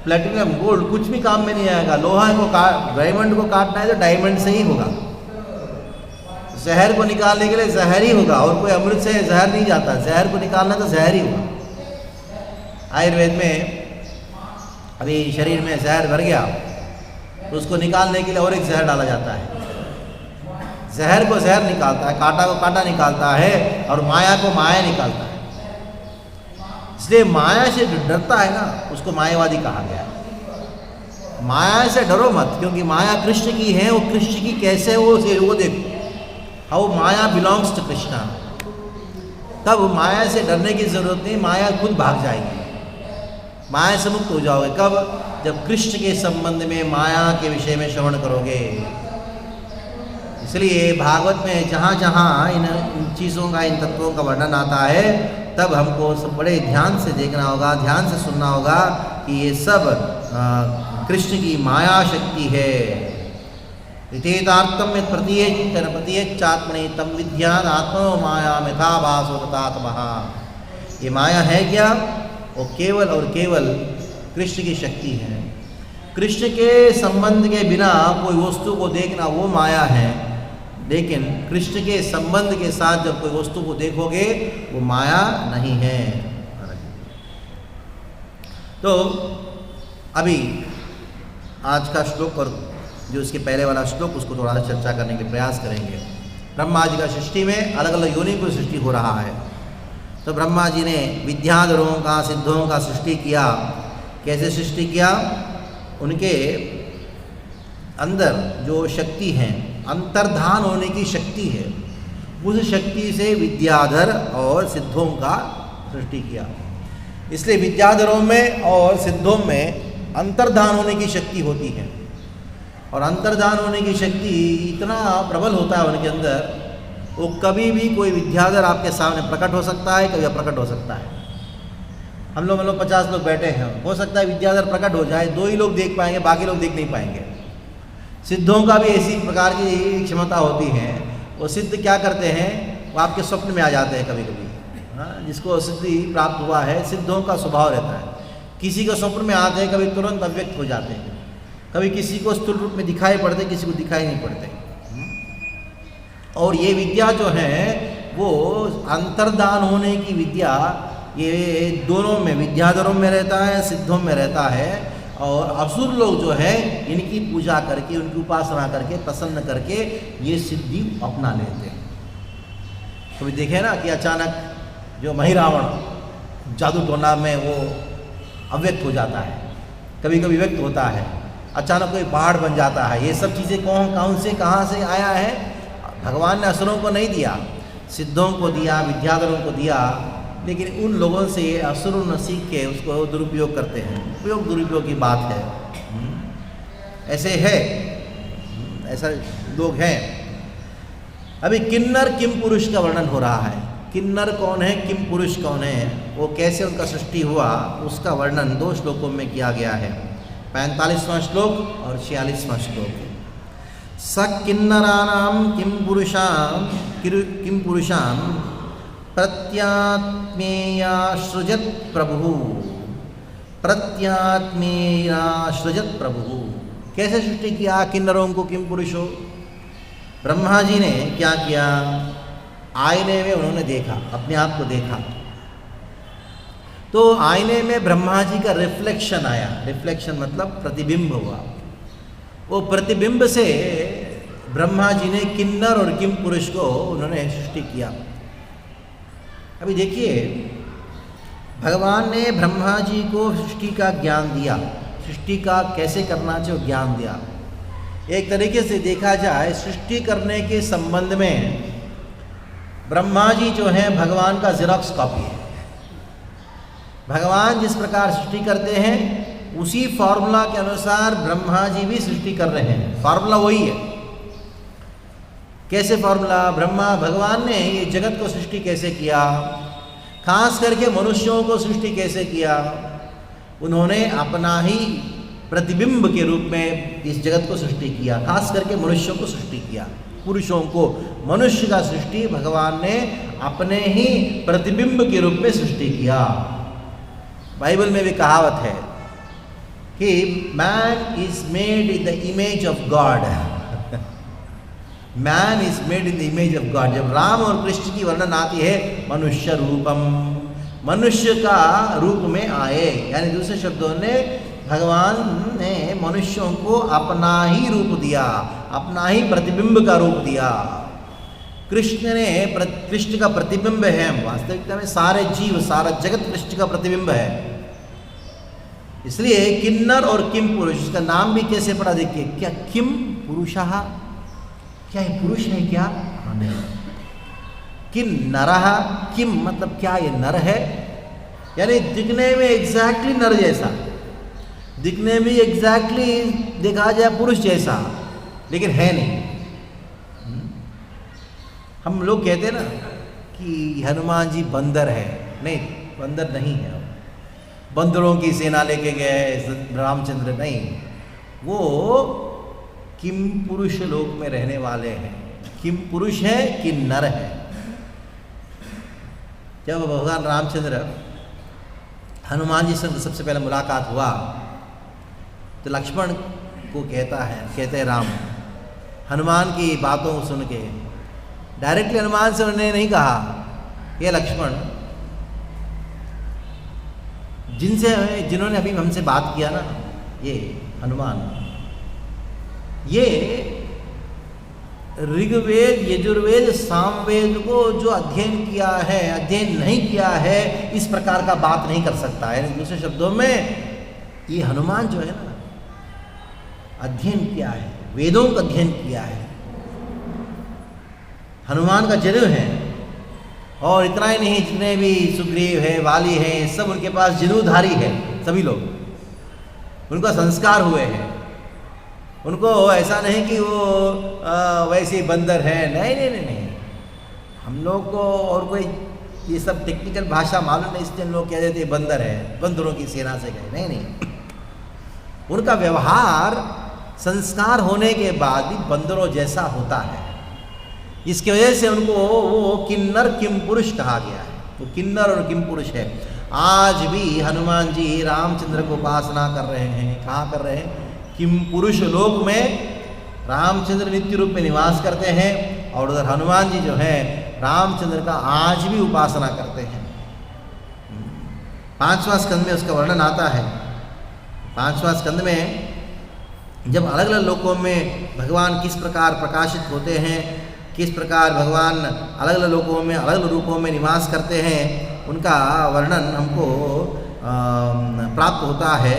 प्लेटिनम, गोल्ड, कुछ भी काम में नहीं आएगा। लोहा को डायमंड को काटना है तो डायमंड से ही होगा। जहर को निकालने के लिए जहर ही होगा, और कोई अमृत से जहर नहीं जाता। जहर को निकालना तो जहर ही होगा। आयुर्वेद में अभी शरीर में जहर भर गया तो उसको निकालने के लिए और एक जहर डाला जाता है। जहर को जहर निकालता है, कांटा को कांटा निकालता है, और माया को माया निकालता है। इसलिए माया से जो डरता है ना, उसको मायावादी कहा गया है। माया से डरो मत, क्योंकि माया कृष्ण की है। वो कृष्ण की कैसे वो देखो, how Maya belongs to Krishna. तब माया से डरने की जरूरत नहीं, माया खुद भाग जाएगी। माया से मुक्त हो जाओगे कब? जब कृष्ण के संबंध में माया के विषय में श्रवण करोगे। इसलिए भागवत में जहाँ जहाँ इन चीज़ों का, इन तत्वों का वर्णन आता है, तब हमको सब बड़े ध्यान से देखना होगा, ध्यान से सुनना होगा कि ये सब कृष्ण की माया शक्ति है। इतेतार्थम यत् प्रतीयेच्चात्मनि तम विद्यात् आत्मनो माया मिथा भासो तथात्मः। ये माया है क्या? वो केवल और केवल कृष्ण की शक्ति है। कृष्ण के संबंध के बिना कोई वस्तु को देखना वो माया है, लेकिन कृष्ण के संबंध के साथ जब कोई वस्तु को देखोगे वो माया नहीं है। तो अभी आज का श्लोक और जो इसके पहले वाला श्लोक उसको थोड़ा सा चर्चा करने के प्रयास करेंगे। ब्रह्मा जी का सृष्टि में अलग अलग योनि को सृष्टि हो रहा है। तो ब्रह्मा जी ने विद्याधरों का, सिद्धों का सृष्टि किया। कैसे सृष्टि किया? उनके अंदर जो शक्ति है, अंतर्धान होने की शक्ति है, उस शक्ति से विद्याधर और सिद्धों का सृष्टि किया। इसलिए विद्याधरों में और सिद्धों में अंतर्धान होने की शक्ति होती है, और अंतर्धान होने की शक्ति इतना प्रबल होता है उनके अंदर, वो कभी भी कोई विद्याधर आपके सामने प्रकट हो सकता है, कभी अप्रकट हो सकता है। हम लोग 50 लोग बैठे हैं, हो सकता है विद्याधर प्रकट हो जाए, 2 ही लोग देख पाएंगे, बाकी लोग देख नहीं पाएंगे। सिद्धों का भी इसी प्रकार की क्षमता होती है। वो सिद्ध क्या करते हैं, वो आपके स्वप्न में आ जाते हैं कभी कभी। हाँ, जिसको सिद्धि प्राप्त हुआ है, सिद्धों का स्वभाव रहता है, किसी को स्वप्न में आते हैं, कभी तुरंत अव्यक्त हो जाते हैं, कभी किसी को स्थूल रूप में दिखाई पड़ते, किसी को दिखाई नहीं पड़ते। और ये विद्या जो है वो अंतर्दान होने की विद्या, ये दोनों में, विद्याधरों में रहता है, सिद्धों में रहता है। और असुर लोग जो है इनकी पूजा करके, उनकी उपासना करके, प्रसन्न करके ये सिद्धि अपना लेते हैं। कभी देखे ना कि अचानक जो महिरावण जादू टोना में वो अव्यक्त हो जाता है, कभी कभी व्यक्त होता है, अचानक कोई पहाड़ बन जाता है। ये सब चीज़ें कौन से कहाँ से आया है? भगवान ने असुरों को नहीं दिया, सिद्धों को दिया, विद्याधरों को दिया, लेकिन उन लोगों से असुर न सीख के उसको दुरुपयोग करते हैं। उपयोग दुरुपयोग की बात है, ऐसे है, ऐसा लोग हैं। अभी किन्नर किम पुरुष का वर्णन हो रहा है। किन्नर कौन है, किम पुरुष कौन है, वो कैसे उनका सृष्टि हुआ, उसका वर्णन 2 श्लोकों में किया गया है। 45वां श्लोक और 46वां श्लोक। स किन्नराणां किम पुरुषां प्रत्यात्मेयासृजत् प्रभु, प्रत्यात्मेयासृजत् प्रभु। कैसे सृष्टि किया किन्नरों को, किम पुरुषों? ब्रह्मा जी ने क्या किया? आईने में उन्होंने देखा, अपने आप को देखा। तो आईने में ब्रह्मा जी का रिफ्लेक्शन आया। रिफ्लेक्शन मतलब प्रतिबिंब हुआ। वो प्रतिबिंब से ब्रह्मा जी ने किन्नर और किम पुरुष को उन्होंने सृष्टि किया। अभी देखिए, भगवान ने ब्रह्मा जी को सृष्टि का ज्ञान दिया, सृष्टि का कैसे करना चाहिए ज्ञान दिया। एक तरीके से देखा जाए, सृष्टि करने के संबंध में ब्रह्मा जी जो है भगवान का ज़ेरॉक्स कॉपी है। भगवान जिस प्रकार सृष्टि करते हैं उसी फॉर्मूला के अनुसार ब्रह्मा जी भी सृष्टि कर रहे हैं। फॉर्मूला वही है। कैसे फॉर्मूला? भगवान ने ये जगत को सृष्टि कैसे किया, खास करके मनुष्यों को सृष्टि कैसे किया? उन्होंने अपना ही प्रतिबिंब के रूप में इस जगत को सृष्टि किया, खास करके मनुष्यों को सृष्टि किया। पुरुषों को, मनुष्य का सृष्टि भगवान ने अपने ही प्रतिबिंब के रूप में सृष्टि किया। बाइबल में भी कहावत है कि man is made in the image of God. Man is made in the image of God. जब राम और कृष्ण की वर्णन आती है, मनुष्य रूपम, मनुष्य का रूप में आए, यानी दूसरे शब्दों ने भगवान ने मनुष्यों को अपना ही रूप दिया, अपना ही प्रतिबिंब का रूप दिया। कृष्ण का प्रतिबिंब है। वास्तविकता में सारे जीव, सारा जगत कृष्ण का प्रतिबिंब है। इसलिए किन्नर और किम पुरुष, इसका नाम भी कैसे पड़ा देखिए। क्या किम पुरुषः, क्या ये पुरुष है क्या? नहीं। किन्नरः, किम मतलब क्या ये नर है, यानी दिखने में एग्जैक्टली नर जैसा, दिखने में एग्जैक्टली देखा जाए पुरुष जैसा, लेकिन है नहीं। हम लोग कहते हैं ना कि हनुमान जी बंदर है, नहीं, बंदर नहीं है। बंदरों की सेना लेके गए रामचंद्र, नहीं, वो किम पुरुष लोक में रहने वाले हैं। किम पुरुष है कि नर है। जब भगवान रामचंद्र हनुमान जी से सबसे पहले मुलाकात हुआ तो लक्ष्मण को कहते हैं राम हनुमान की बातों को सुन के डायरेक्टली हनुमान से उन्होंने नहीं कहा, ये लक्ष्मण जिन्होंने अभी हमसे बात किया ना, ये हनुमान, ये ऋग्वेद यजुर्वेद सामवेद को जो अध्ययन नहीं किया है, इस प्रकार का बात नहीं कर सकता है। दूसरे शब्दों में ये हनुमान जो है ना, अध्ययन किया है, वेदों का अध्ययन किया है, हनुमान का जन्म है। और इतना ही नहीं, जितने भी सुग्रीव है, वाली है, सब उनके पास जनेऊधारी है, सभी लोग, उनका संस्कार हुए हैं। उनको ऐसा नहीं कि वो वैसे ही बंदर है, नहीं। हम लोग को और कोई ये सब टेक्निकल भाषा मालूम नहीं, इसलिए लोग कह देते बंदर है, बंदरों की सेना से गए, नहीं। उनका व्यवहार संस्कार होने के बाद भी बंदरों जैसा होता है। इसकी वजह से उनको वो किन्नर किम पुरुष कहा गया है। वो किन्नर और किम पुरुष है। आज भी हनुमान जी रामचंद्र को उपासना कर रहे हैं। कहाँ कर रहे हैं? किम पुरुष लोक में रामचंद्र नित्य रूप में निवास करते हैं, और उधर हनुमान जी जो है रामचंद्र का आज भी उपासना करते हैं। 5वां स्कंद में उसका वर्णन आता है। 5वां स्कंद में जब अलग अलग लोकों में भगवान किस प्रकार प्रकाशित होते हैं, किस प्रकार भगवान अलग अलग लोकों में अलग अलग रूपों में निवास करते हैं, उनका वर्णन हमको प्राप्त होता है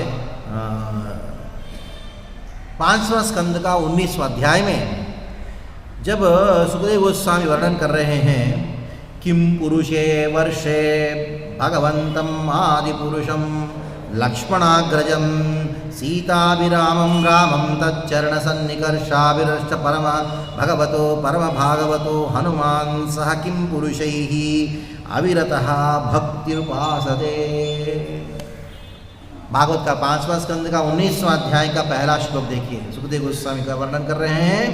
5वां स्कंद का 19वां अध्याय में। जब सुखदेव गोस्वामी वर्णन कर रहे हैं, किम पुरुषे वर्षे भगवंतम आदि पुरुषम लक्ष्मणाग्रजम सीताभिरामं रामं तच्चरण सन्निकर्षाभिरष्ट परम भगवतो परम भागवतो हनुमान सह किं पुरुषैः अविरतः भक्तिरुपासते। भागवत का 5वां स्कंद का 19वां अध्याय का पहला श्लोक देखिए। सुखदेव गोस्वामी का वर्णन कर रहे हैं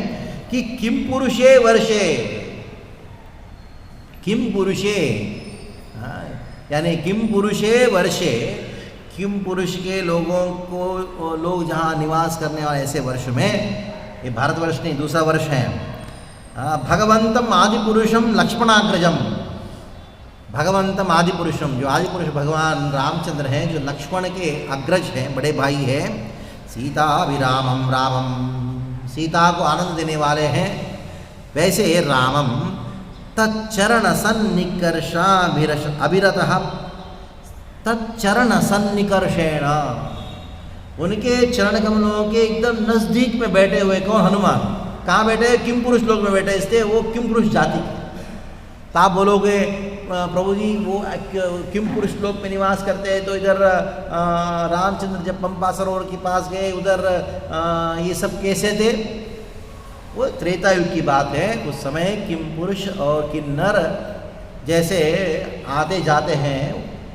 कि किम पुरुषे वर्षे, किम पुरुषे यानी किम पुरुषे वर्षे, किम पुरुष के लोगों को, लोग जहाँ निवास करने वाले ऐसे वर्ष में, ये भारतवर्ष नहीं दूसरा वर्ष है, भगवंतम आदि पुरुषम लक्ष्मणाग्रजम, भगवंतम आदि पुरुषम, जो आदि पुरुष भगवान रामचंद्र हैं, जो लक्ष्मण के अग्रज हैं, बड़े भाई हैं, सीताभिरामम रामम, सीता को आनंद देने वाले हैं, वैसे रामम तच्चरण सन्निकर्षाभिरष अभिरतः तच्चरण सन्निकर्षेण, उनके चरण कमलों के एकदम नजदीक में बैठे हुए। कौन? हनुमान। कहाँ बैठे? किम पुरुष लोक में बैठे, इसलिए वो किम पुरुष जाति के। तो आप बोलोगे प्रभु जी वो किम पुरुष लोक में निवास करते हैं, तो इधर रामचंद्र जब पंपा सरोवर के पास गए, उधर ये सब कैसे थे? वो त्रेता युग की बात है। उस समय किम पुरुष और किन्नर जैसे आते जाते हैं,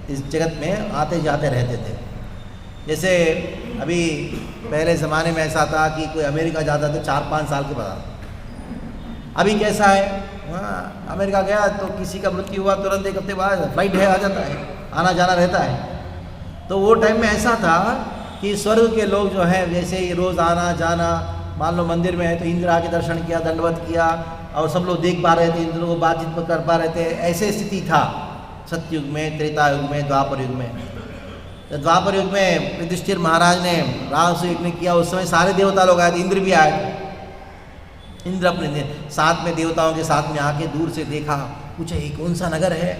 इस जगत में आते जाते रहते थे। जैसे अभी पहले ज़माने में ऐसा था कि कोई अमेरिका जाता था 4-5 साल के बाद। अभी कैसा है, अमेरिका गया तो किसी का मृत्यु हुआ, तुरंत 1 हफ्ते बाद फ्लाइट है, आ जाता है, आना जाना रहता है। तो वो टाइम में ऐसा था कि स्वर्ग के लोग जो हैं, जैसे ही रोज़ आना जाना, मान लो मंदिर में है तो इंद्र आके दर्शन किया, दंडवत किया, और सब लोग देख पा रहे थे, इंद्र को बातचीत कर पा रहे थे। ऐसे स्थिति था सतयुग में, त्रेता युग में, द्वापर युग में। तो द्वापर युग में युधिष्ठिर महाराज ने राजसूय यज्ञ किया। उस समय सारे देवता लोग आए थे, इंद्र भी आए थे। इंद्र अपने साथ में देवताओं के साथ में आके दूर से देखा, पूछा ये कौन सा नगर है?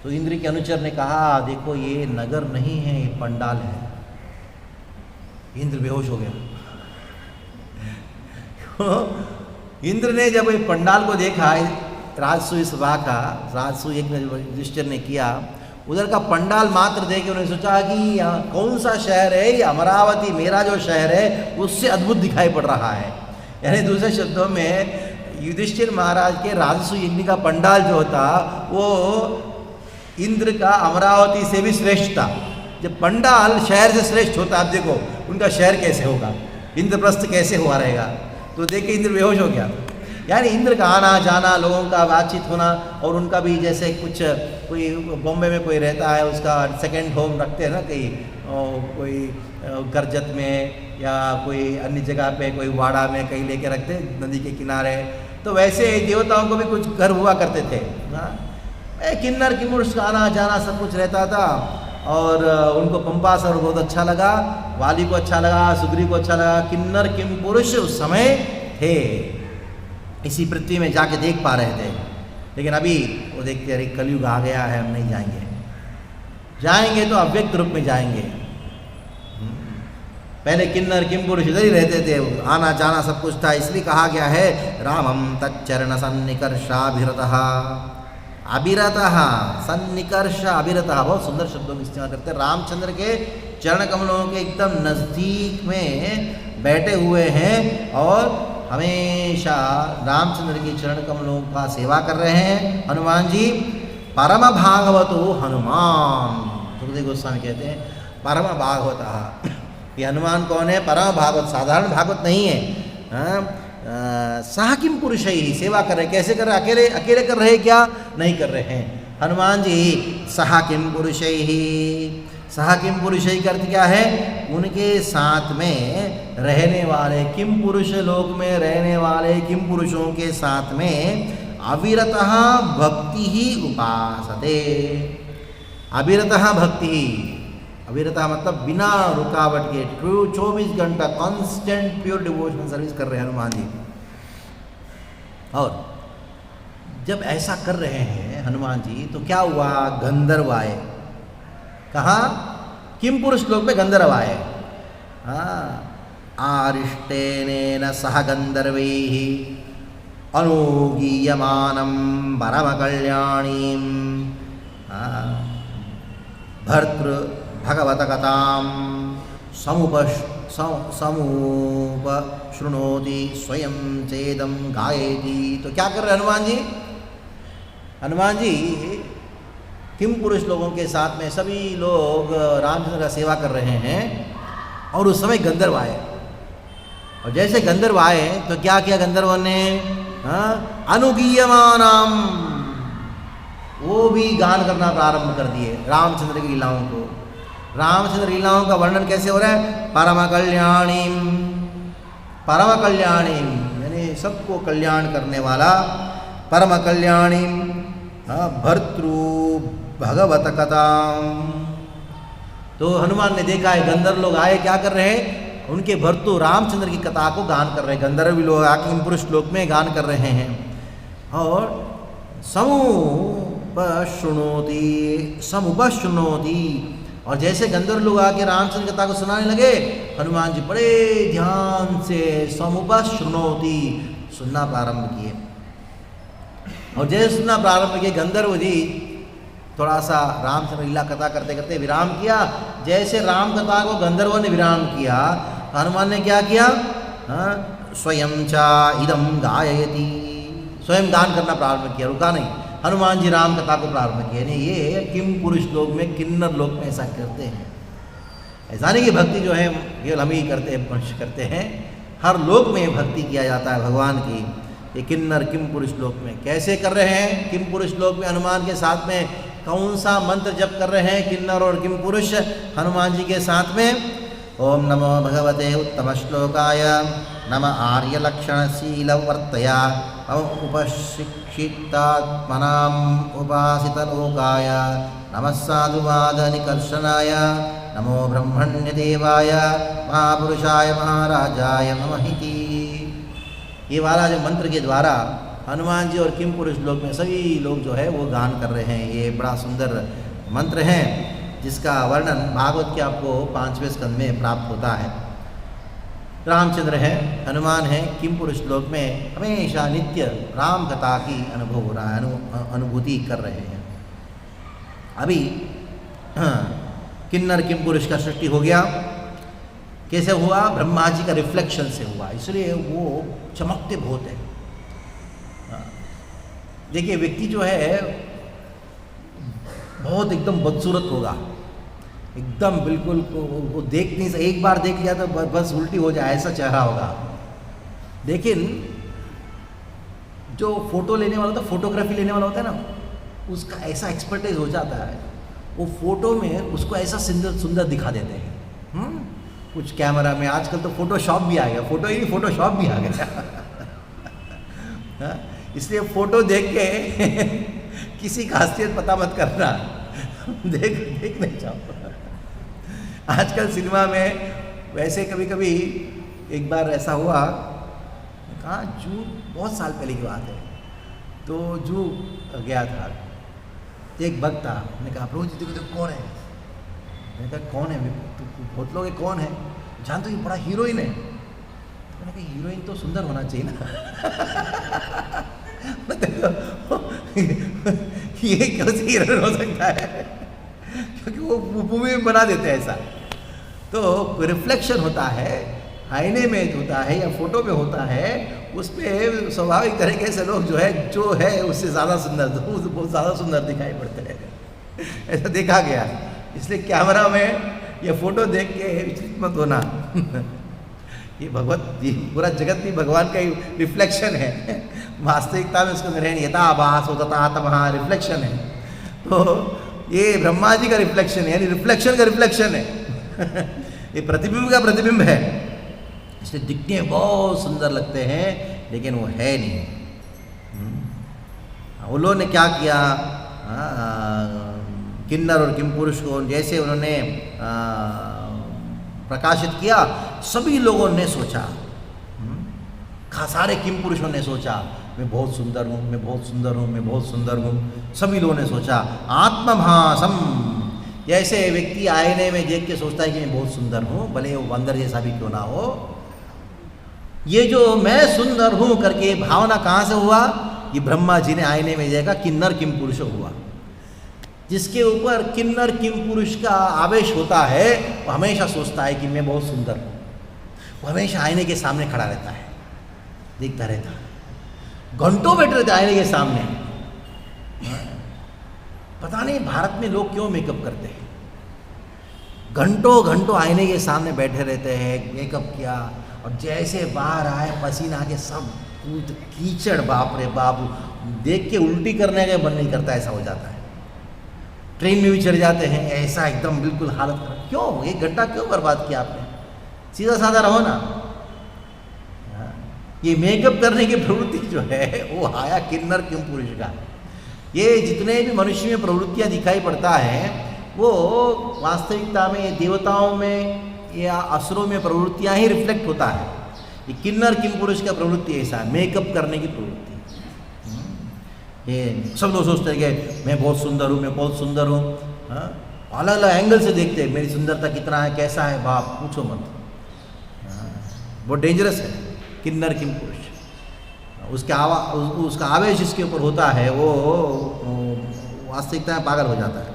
तो इंद्र के अनुचर ने कहा, देखो ये नगर नहीं है, ये पंडाल है। इंद्र बेहोश हो गया। इंद्र ने जब ये पंडाल को देखा, राजसूय सभा का राजसूय यज्ञ युधिष्ठिर ने किया, उधर का पंडाल मात्र देख के उन्होंने सोचा कि यहाँ कौन सा शहर है, ये अमरावती मेरा जो शहर है उससे अद्भुत दिखाई पड़ रहा है। यानी दूसरे शब्दों में युधिष्ठिर महाराज के राजसूय यज्ञ का पंडाल जो था वो इंद्र का अमरावती से भी श्रेष्ठ था। जब पंडाल शहर से श्रेष्ठ होता, आप देखो उनका शहर कैसे होगा, इंद्रप्रस्थ कैसे हुआ रहेगा। तो देख के इंद्र बेहोश हो गया। यानी इंद्र का आना जाना, लोगों का बातचीत होना, और उनका भी जैसे कुछ कोई बॉम्बे में कोई रहता है, उसका सेकंड होम रखते हैं ना कहीं, कोई करजत में या कोई अन्य जगह पे, कोई वाड़ा में कहीं लेके रखते नदी के किनारे। तो वैसे देवताओं को भी कुछ घर हुआ करते थे ना, किन्नर किमुष का आना जाना सब कुछ रहता था। और उनको पंपासुर बहुत अच्छा लगा, वाली को अच्छा लगा, सुग्रीव को अच्छा लगा। किन्नर किम पुरुष उस समय थे, इसी पृथ्वी में जाके देख पा रहे थे। लेकिन अभी वो देखते अरे कलयुग आ गया है, हम नहीं जाएंगे, जाएंगे तो अव्यक्त रूप में जाएंगे। पहले किन्नर किम पुरुष इधर ही रहते थे, आना जाना सब कुछ था। इसलिए कहा गया है रामम तच्चरण सन्निकर्षाभिरतः, अभिरतः सन्निकर्ष अभिरतः, बहुत सुंदर शब्दों का इस्तेमाल करते हैं। रामचंद्र के चरण कमलों के एकदम नज़दीक में बैठे हुए हैं और हमेशा रामचंद्र के चरण कमलों का सेवा कर रहे हैं हनुमान जी। परम भागवतो हनुमान, सुखदेव गोस्वामी कहते हैं परम भागवत। ये हनुमान कौन है? परम भागवत, साधारण भागवत नहीं है। सह किम पुरुष ही सेवा कर रहे, कैसे कर रहे? अकेले अकेले कर रहे क्या? नहीं कर रहे हैं हनुमान जी। सह किम पुरुष ही, सह किम पुरुष ही करते क्या है? उनके साथ में रहने वाले, किम पुरुष लोक में रहने वाले किम पुरुषों के साथ में अविरतः भक्ति ही उपासते। अविरतः भक्ति ही, अविरता मतलब बिना रुकावट के 24 घंटा कांस्टेंट प्योर डिवोशनल सर्विस कर रहे हैं हनुमान जी। और जब ऐसा कर रहे हैं हनुमान जी तो क्या हुआ? गंधर्व आए। कहाँ? किम पुरुष लोक में गंधर्व आए। आरिष्टेनेन सह गंधर्वैः अनुगीयमानं परम कल्याणीं भर्तृ भगवत कथां समुपशृणोति स्वयं चेदं गायति। तो क्या कर रहे हनुमान जी? हनुमान जी किम पुरुष लोगों के साथ में सभी लोग रामचंद्र का सेवा कर रहे हैं और उस समय गंधर्व आए। और जैसे गंधर्व आए तो क्या किया गंधर्वों ने? अनुगीयमानाम, वो भी गान करना प्रारंभ कर दिए रामचंद्र की लीलाओं को। रामचंद्र लीलाओं का वर्णन कैसे हो रहा है? परम कल्याणीम, परम कल्याणीम यानी सबको कल्याण करने वाला, परम कल्याणीम भर्तृ भगवत कथाम। तो हनुमान ने देखा है गंधर्व लोग आए, क्या कर रहे हैं? उनके भर्तृ रामचंद्र की कथा को गान कर रहे हैं। गंधर्व लोग आके पुरुष लोक में गान कर रहे हैं। और समुपशृणोति, और जैसे गंधर्व लोग आके रामचंद्र कथा को सुनाने लगे, हनुमान जी बड़े ध्यान से समुपशृणोति सुनना प्रारंभ किए। और जैसे सुनना प्रारंभ किए गंधर्व जी थोड़ा सा रामचंद्र लीला कथा करते करते विराम किया। जैसे राम कथा को गंधर्वों ने विराम किया, हनुमान ने क्या किया? स्वयं चा इदम गायति, स्वयं गान करना प्रारंभ किया, रुका नहीं। हनुमान जी राम कथा को प्रारंभ किया। नहीं, ये किम पुरुष लोक में, किन्नर लोक में ऐसा करते हैं। ऐसा नहीं कि भक्ति जो है केवल हम ही करते हैं, मनुष्य करते हैं, हर लोक में भक्ति किया जाता है भगवान की। ये किन्नर किम पुरुष लोक में कैसे कर रहे हैं? किम पुरुष लोक में हनुमान के साथ में कौन सा मंत्र जप कर रहे हैं किन्नर और किम पुरुष हनुमान जी के साथ में? ओम नमो भगवते उत्तम श्लोकाय नम आर्य लक्षण शीलवर्तया उपशिक्षितात्मनाम् उपासित लोकाय नमः साधुवाद निकर्षणाय नमो ब्रह्मण्य देवाय महापुरुषाय महाराजाय नमः इति। ये वाला जो मंत्र के द्वारा हनुमान जी और किम पुरुष लोक में सभी लोग जो है वो गान कर रहे हैं। ये बड़ा सुंदर मंत्र है जिसका वर्णन भागवत के आपको 5वें स्कंद में प्राप्त होता है। रामचंद्र है, हनुमान है, किम पुरुष लोक में हमेशा नित्य राम कथा की अनुभव हो रहा है, अनुभूति कर रहे हैं। अभी किन्नर किम पुरुष का सृष्टि हो गया। कैसे हुआ? ब्रह्मा जी का रिफ्लेक्शन से हुआ, इसलिए वो चमकते बहुत है। देखिए व्यक्ति जो है बहुत एकदम बदसूरत होगा, एकदम बिल्कुल वो देख नहीं, एक बार देख लिया तो बस उल्टी हो जाए ऐसा चेहरा होगा। लेकिन जो फोटो लेने वाला होता है, फोटोग्राफी लेने वाला होता है ना, उसका ऐसा एक्सपर्टाइज हो जाता है, वो फोटो में उसको ऐसा सुंदर सुंदर दिखा देते हैं। कुछ कैमरा में आजकल तो फोटोशॉप भी आ गया, फोटो ही नहीं फोटोशॉप भी आ गया। इसलिए फोटो देख के किसी का खासियत पता मत करना, देख नहीं जाओ। आजकल सिनेमा में वैसे कभी कभी एक बार ऐसा हुआ, कहाँ जू, बहुत साल पहले की बात है, तो जू गया था, एक भक्त था, मैंने कहा प्रभु जी देखो कौन है? मैंने कहा कौन है? तो बहुत लोग कौन है? जानते हो ये बड़ा हीरोइन है। मैंने कहा हीरोइन तो सुंदर होना चाहिए ना। ये कैसे हीरोइन हो सकता है? क्योंकि वो मूवी में बना देते हैं ऐसा। तो रिफ्लेक्शन होता है, आईने में होता है या फोटो में होता है, उस पर स्वाभाविक तरीके से लोग जो है उससे ज़्यादा सुंदर, बहुत ज़्यादा सुंदर दिखाई पड़ते हैं। ऐसा देखा गया है। इसलिए कैमरा में ये फोटो देख के विचलित मत होना। ये पूरा जगत भी भगवान का ही रिफ्लेक्शन है। वास्तविकता में उसको ग्रहण यथाभास होता तमहा रिफ्लेक्शन है। तो ये ब्रह्मा जी का रिफ्लेक्शन है, यानी रिफ्लेक्शन का रिफ्लेक्शन है। ये प्रतिबिंब का प्रतिबिंब है, इसलिए दिखने में बहुत सुंदर लगते हैं लेकिन वो है नहीं। उन लोगों ने क्या किया, किन्नर और किम पुरुष को जैसे उन्होंने प्रकाशित किया, सभी लोगों ने सोचा, सारे किम पुरुषों ने सोचा मैं बहुत सुंदर हूँ, मैं बहुत सुंदर हूँ, मैं बहुत सुंदर हूँ। सभी लोगों ने सोचा आत्मभासम, जैसे व्यक्ति आईने में देख के सोचता है कि मैं बहुत सुंदर हूँ, भले वो बंदर जैसा भी क्यों ना हो। ये जो मैं सुंदर हूँ करके भावना कहाँ से हुआ? ये ब्रह्मा जी ने आईने में देखा, किन्नर किम पुरुष हुआ। जिसके ऊपर किन्नर किम पुरुष का आवेश होता है वो हमेशा सोचता है कि मैं बहुत सुंदर हूँ। वो हमेशा आईने के सामने खड़ा रहता है, देखता रहता है, घंटों बैठे रहते आईने के सामने। पता नहीं भारत में लोग क्यों मेकअप करते हैं, घंटों घंटों आईने के सामने बैठे रहते हैं, मेकअप किया, और जैसे बाहर आए पसीना के सब कूद कीचड़, बाप रे बाबू, देख के उल्टी करने का मन नहीं करता, ऐसा हो जाता है। ट्रेन में भी चढ़ जाते हैं, ऐसा एकदम बिल्कुल हालत खराब। क्यों? 1 घंटा क्यों बर्बाद किया आपने? सीधा साधा रहो ना। ये मेकअप करने की प्रवृत्ति जो है वो आया किन्नर किम पुरुष का। ये जितने भी मनुष्य में प्रवृत्तियां दिखाई पड़ता है वो वास्तविकता में देवताओं में या असुरों में प्रवृत्तियां ही रिफ्लेक्ट होता है। ये किन्नर किम पुरुष का प्रवृत्ति ऐसा है, मेकअप करने की प्रवृत्ति। ये सब लोग सोचते हैं कि मैं बहुत सुंदर हूँ, मैं बहुत सुंदर हूँ। अलग अलग एंगल से देखते हैं मेरी सुंदरता कितना है, कैसा है, बाप पूछो मत। बहुत डेंजरस है किन्नर किम पुरुष। उसका आवेश जिसके ऊपर होता है वो वास्तविकता में पागल हो जाता है।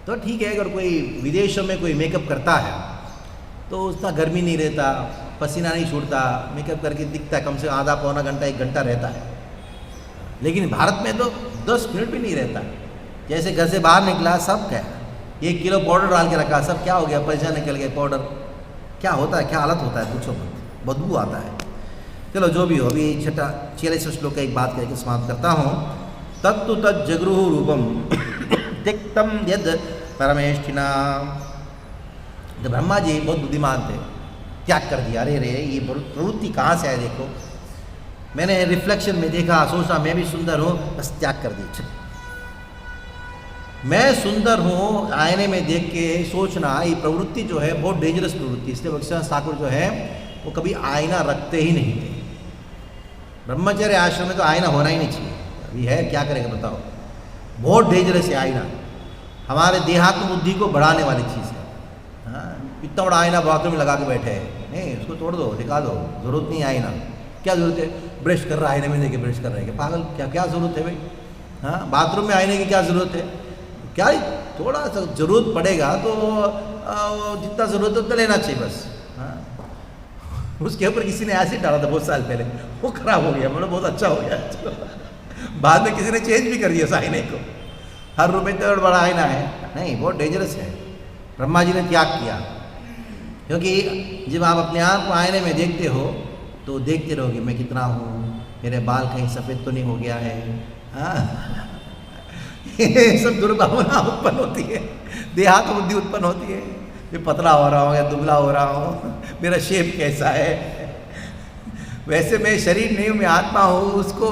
तो ठीक है, अगर कोई विदेशों में कोई मेकअप करता है तो उसका गर्मी नहीं रहता, पसीना नहीं छूटता, मेकअप करके दिखता है, कम से कम आधा पौना घंटा 1 घंटा रहता है। लेकिन भारत में तो 10 मिनट भी नहीं रहता। जैसे घर से बाहर निकला सब क्या 1 किलो पाउडर डाल के रखा, सब क्या हो गया, पैसा निकल गया, पाउडर क्या होता है, क्या हालत होता है, पूछो मत, बदबू आता है। चलो जो भी हो, अभी 46 श्लोक का एक बात करके समाप्त करता हूँ। तत्तु तत् जगृहु रूपम तिक्तम यद परमेष्ठिना। तो ब्रह्मा जी बहुत बुद्धिमान थे, त्याग कर दिया। अरे रे ये प्रवृत्ति कहाँ से आए, देखो मैंने रिफ्लेक्शन में देखा, सोचा मैं भी सुंदर हूँ, बस त्याग कर दिया। मैं सुंदर हूँ आईने में देख के सोचना, ये प्रवृत्ति जो है बहुत डेंजरस प्रवृत्ति। इसलिए भक्तिसिद्धांत ठाकुर जो है वो कभी आईना रखते ही नहीं थे। ब्रह्मचर्य आश्रम में तो आईना होना ही नहीं चाहिए। अभी है, क्या करेगा बताओ, बहुत डेंजरस है आईना। हमारे देहात्म बुद्धि को बढ़ाने वाली चीज़ है। हाँ, इतना बड़ा आईना बाथरूम में लगा के बैठे हैं, नहीं उसको तोड़ दो, दिखा दो, जरूरत नहीं आईना। क्या जरूरत है, ब्रश कर रहा है आईने में देखे ब्रश कर रहे हैं, पागल, क्या क्या जरूरत है भाई? हाँ, बाथरूम में आईने की क्या ज़रूरत है? क्या थोड़ा सा ज़रूरत पड़ेगा तो जितना ज़रूरत है उतना लेना चाहिए बस। हाँ, उसके ऊपर किसी ने एसिड डाला था बहुत साल पहले, वो खराब हो गया, मतलब बहुत अच्छा हो गया। चलो बाद में किसी ने चेंज भी कर दिया उस आईने को। हर रूम में इतना बड़ा आईना है, नहीं, बहुत डेंजरस है। ब्रह्मा जी ने त्याग किया, क्योंकि जब आप अपने आप को आईने में देखते हो तो देखते रहोगे मैं कितना हूँ, मेरे बाल कहीं सफ़ेद तो नहीं हो गया है। हाँ ये सब दुर्भावना उत्पन्न होती है, देहात बुद्धि उत्पन्न होती है। ये पतला हो रहा हूँ या दुबला हो रहा हूँ, मेरा शेप कैसा है, वैसे मैं शरीर नहीं हूँ, मैं आत्मा हूँ, उसको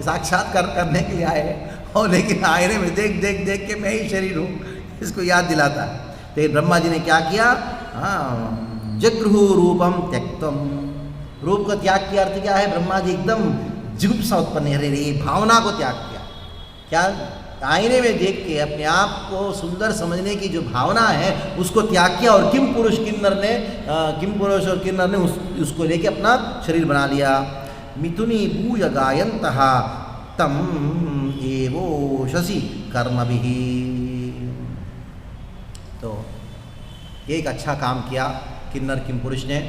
साक्षात्कार करने के लिए आए और लेकिन आईने में देख देख देख के मैं ही शरीर हूँ, इसको याद दिलाता है। तो ब्रह्मा जी ने क्या किया, जगृहु रूपम त्यक्तम, रूप का त्याग किया अर्थ क्या है, ब्रह्मा जी एकदम जुगुप्सा उत्पन्न है, रे भावना को त्याग किया। क्या, आईने में देख के अपने आप को सुंदर समझने की जो भावना है उसको त्याग किया, और किम पुरुष और किन्नर ने उसको लेके अपना शरीर बना लिया। मिथुनी भूय गायन्तः तम एवो शशि कर्मभिः। तो एक अच्छा काम किया किन्नर किम पुरुष ने,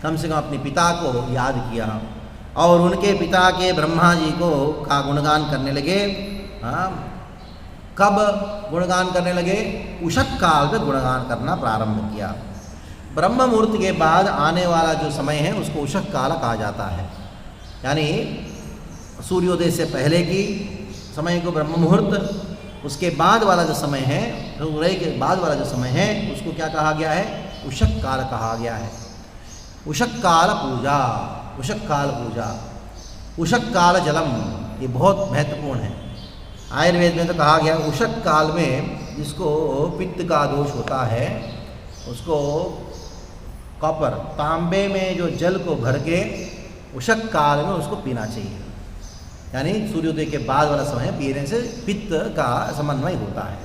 कम से कम अपने पिता को याद किया और उनके पिता के ब्रह्मा जी को का गुणगान करने लगे। कब गुणगान करने लगे, उषक काल में गुणगान करना प्रारंभ किया। ब्रह्म मुहूर्त के बाद आने वाला जो समय है उसको उषक काल कहा जाता है, यानी सूर्योदय से पहले की समय को ब्रह्म मुहूर्त, उसके बाद वाला जो समय है, सूर्य के बाद वाला जो समय है उसको क्या कहा गया है, उषक काल कहा गया है। उषक काल पूजा, उषक काल पूजा, उषक काल जलम, ये बहुत महत्वपूर्ण है। आयुर्वेद में तो कहा गया उषक काल में जिसको पित्त का दोष होता है उसको कॉपर, तांबे में जो जल को भर के उषक काल में उसको पीना चाहिए, यानी सूर्योदय के बाद वाला समय पीने से पित्त का समन्वय होता है।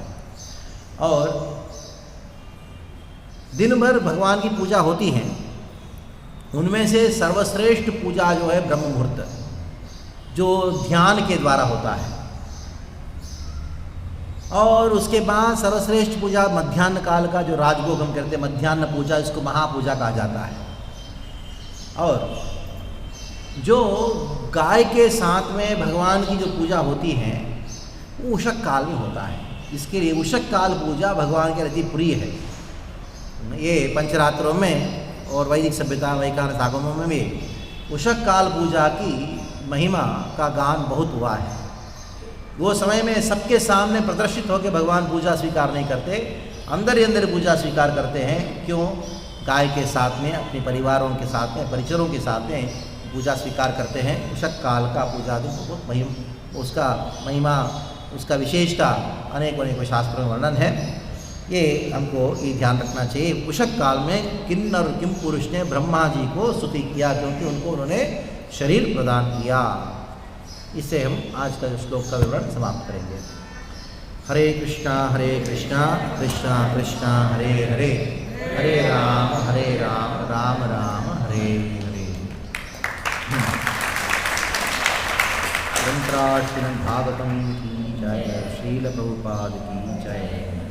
और दिन भर भगवान की पूजा होती है, उनमें से सर्वश्रेष्ठ पूजा जो है ब्रह्म मुहूर्त, जो ध्यान के द्वारा होता है, और उसके बाद सर्वश्रेष्ठ पूजा मध्याह्न काल का जो राजभोग हम करते हैं, मध्याह्न पूजा, इसको महापूजा कहा जाता है। और जो गाय के साथ में भगवान की जो पूजा होती है वो उषक काल में होता है, इसके लिए उषक काल पूजा भगवान के अति प्रिय है। ये पंचरात्रों में और वैदिक सभ्यता वैज्ञानिक आगमों में भी उषक काल पूजा की महिमा का गान बहुत हुआ है। वो समय में सबके सामने प्रदर्शित होकर भगवान पूजा स्वीकार नहीं करते, अंदर ही अंदर पूजा स्वीकार करते हैं। क्यों? गाय के साथ में, अपने परिवारों के साथ में, परिचरों के साथ में पूजा स्वीकार करते हैं। उषक काल का पूजा दिन बहुत उसका महिमा, उसका विशेषता अनेकों शास्त्रों में वर्णन है। ये हमको ये ध्यान रखना चाहिए। उषक काल में किन्नर किम पुरुष ने ब्रह्मा जी को स्तुति किया, क्योंकि उनको उन्होंने शरीर प्रदान किया। इससे हम आज का श्लोक का विवरण समाप्त करेंगे। हरे कृष्णा कृष्णा कृष्णा हरे हरे, हरे राम राम राम हरे हरे। ग्रंथराज श्रीमद् भागवतम की जय, श्रील प्रभुपाद की जय।